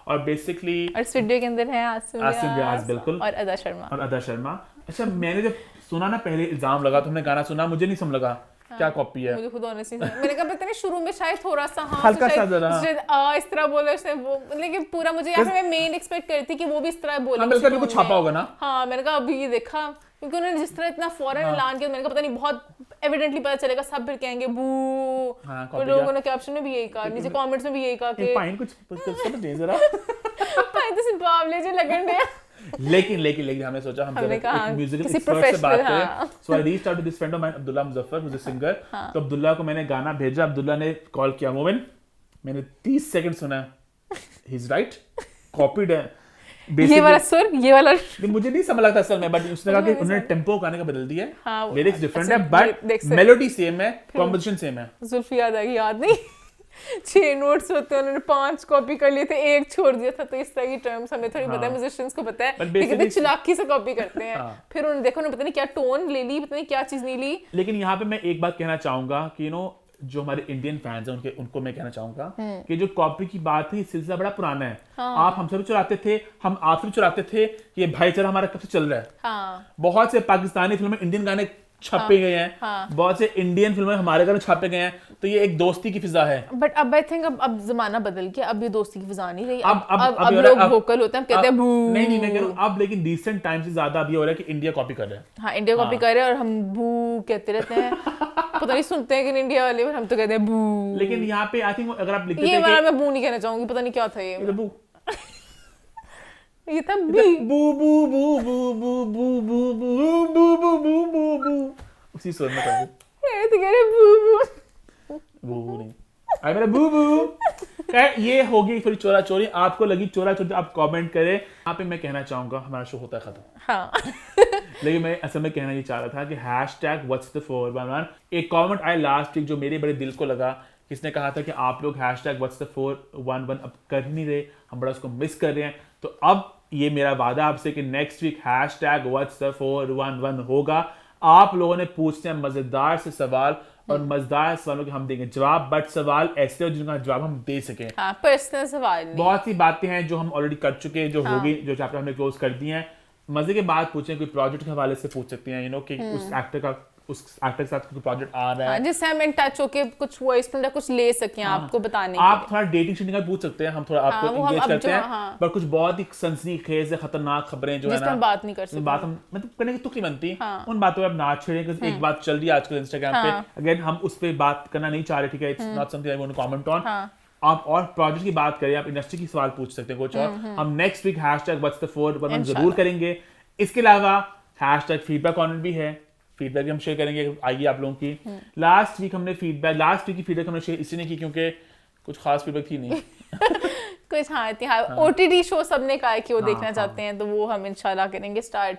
और बेसिकली और इस वीडियो के अंदर है आसिम रियाज बिल्कुल और अदा शर्मा। और अदा शर्मा। अच्छा मैंने जब सुना ना पहले इल्जाम लगा तो हमने गाना सुना, मुझे नहीं समझ लगा क्या कॉपी है। मुझे खुद ऑनेस्टली मैंने कहा पता नहीं शुरू में शायद थोड़ा सा हाँ हल्का तो सा शायद जरा। इस तरह बोले उसने वो, लेकिन पूरा मुझे यार मैं मेन एक्सपेक्ट करती कि वो भी इस तरह बोले। हाँ, बिल्कुल भी कुछ छापा होगा ना। हाँ मैंने कहा अभी ये देखा क्योंकि उन्होंने जिस तरह इतना फौरन ऐलान किया, मैंने कहा पता नहीं बहुत एविडेंटली पता चलेगा, सब फिर कहेंगे बू। हाँ, और लोगों ने कैप्शन में भी यही कहा, नीचे कमेंट्स में भी यही कहा कि पाइन कुछ समझ नहीं जरा। भाई तो सिर्फ बावले जो लगन रहे। लेकिन हमने सोचा हम हमने जरा कहा, एक म्यूजिकल किसी एक्सपर्ट से बात professional, करें। हाँ। So I reached out to this friend of mine Abdullah Muzaffar who is a singer. तो अब्दुल्ला को मैंने गाना भेजा, अब्दुल्ला ने कॉल किया मोमिन, मैंने 30 सेकंड सुना, ही इज राइट कॉपीड है ये वाला सुर ये वाला मुझे नहीं समझ लगता असल में, बट उसने कहा कि उन्होंने टेम्पो गाने का बदल दिया हाँ, है, लिरिक्स डिफरेंट अच्छा, है बट देख सकते- मेलोडी सेम है, कॉम्पोजिशन सेम है। जुल्फी याद आ गई, याद नहीं 6 नोट्स होते हैं, उन्होंने 5 कॉपी कर लिए थे, 1 छोड़ दिया था। तो इस तरह की टर्म्स हमें थोड़ी पता है, म्यूजिशियंस को पता है But कि कितने basically- चालाकी से कॉपी करते हैं। हाँ। फिर उन्होंने देखो, उन्होंने पता नहीं क्या टोन ले ली, पता नहीं क्या चीज नहीं ली। लेकिन यहाँ पे मैं एक बात कहना चाहूंगा कि जो हमारे इंडियन फैंस हैं उनको मैं कहना चाहूंगा कि जो कॉपी की बात है, ये सिलसिला बड़ा पुराना है। आप हमसे भी चुराते थे, हम आपसे भी चुराते थे। ये भाईचारा हमारा कब से चल रहा है। हाँ, बहुत से पाकिस्तानी फिल्में इंडियन गाने छापे गए हैं, बहुत से इंडियन फिल्में हमारे गाने छापे गए हैं। तो ये एक दोस्ती की फिजा है। बट अब आई थिंक अब जमाना बदल गया, अब ये दोस्ती की फिजा नहीं रही। अब अब लोग वोकल होते हैं, हम कहते हैं बू। नहीं मैं कह रहा हूँ अब, लेकिन रिसेंट टाइम से ज्यादा अब ये हो रहा है कि इंडिया कॉपी कर रहा है। हाँ, इंडिया कॉपी कर रहे हैं और हम बू कहते रहते हैं। पता नहीं सुनते हैं कि इंडिया वाले, पर हम तो कहते हैं बू। लेकिन यहाँ पे आई थिंक अगर आप लिखते ये थे वाला कि मैं बू नहीं कहना चाहूंगी, पता नहीं क्या था ये। बू ये था बी। बू बू बू बू बू बू बू बू बू बू बू बू बू उसी सुर में कर ये तो कह रहे बू बू। बू नहीं, अरे मेरा बू बू। खैर ये होगी थोड़ी चोरा चोरी, आपको लगी चोरा चोरी आप कमेंट करें। यहाँ पे मैं कहना चाहूंगा हमारा शो होता है खत्म। हाँ। लेकिन मैं असल में कहना ये चाह रहा था कि #What'sThe411 एक कमेंट आया लास्ट वीक जो मेरे बड़े दिल को लगा। किसने कहा था कि आप लोग #What'sThe411 अब कर ही नहीं रहे, हम बड़ा उसको मिस कर रहे हैं। तो अब ये मेरा वादा आपसे कि नेक्स्ट वीक #What'sThe411 होगा। आप लोगों ने पूछते हैं मजेदार से सवाल और मजेदार सवालों के हम देंगे जवाब, बट सवाल ऐसे हो जिनका जवाब हम दे सकें। हाँ, पर्सनल सवाल नहीं। बहुत सी बातें हैं जो हम ऑलरेडी कर चुके हैं, जो होगी, जो चैप्टर हमने क्लोज कर दिए हैं। मजे के बाद पूछें, कोई प्रोजेक्ट के हवाले से पूछ सकते हैं, कि उस एक्टर के साथ कोई प्रोजेक्ट आ रहा है। हाँ, जिससे हम इन टच होके कुछ वॉइस नोट कुछ ले सकें आपको बताने के आप लिए। थोड़ा डेटिंग शेटिंग का पूछ सकते हैं, हम थोड़ा आपको वो हम इंगेज अब करते जो- हैं। हाँ। पर कुछ बहुत ही सनसनीखेज या खतरनाक खबरें जो है जिस पे ना, हम बात नहीं कर जिस सकते। बात हम मतलब करने की तुक नहीं बनती, हाँ। उन बातों पे आप ना छेड़ें। क्योंकि एक बात चल रही है आजकल इंस्टाग्राम पे, अगेन हम उस पे बात करना नहीं चाह रहे, ठीक है, it's not something I want to comment on. आप और प्रोजेक्ट की बात करें, आप इंडस्ट्री की सवाल पूछ सकते हैं कुछ और। हम नेक्स्ट वीक #What'sThe411 जरूर करेंगे। इसके अलावा #फीडबैक कॉर्नर भी है, फीडबैक भी हम शेयर करेंगे, आइए आप लोगों की। लास्ट वीक की फीडबैक हमने शेयर इसलिए नहीं की क्योंकि कुछ खास फीडबैक थी नहीं। कुछ हाँ, OTT शो सबने कहा है कि वो देखना हाँ। चाहते हैं, तो वो हम इंशाल्लाह करेंगे स्टार्ट।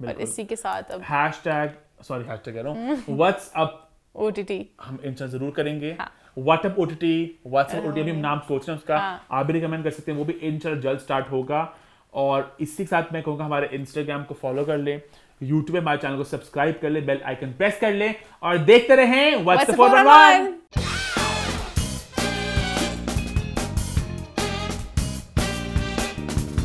और इसी के साथ अब हैशटैग कह रहा हूँ व्हाट्सअप OTT हम इंस्टा जरूर करेंगे। व्हाट्सएप व्हाट्सएप OTT अभी हम नाम सोच रहे हैं उसका, आप भी रिकमेंड कर सकते हैं, वो भी इंशाल्लाह जल्द स्टार्ट होगा। और इसी के साथ मैं कहूँगा हमारे इंस्टाग्राम को फॉलो कर ले, यूट्यूब पे हमारे चैनल को सब्सक्राइब कर ले, बेल आइकन प्रेस कर ले और देखते रहें What'sThe411।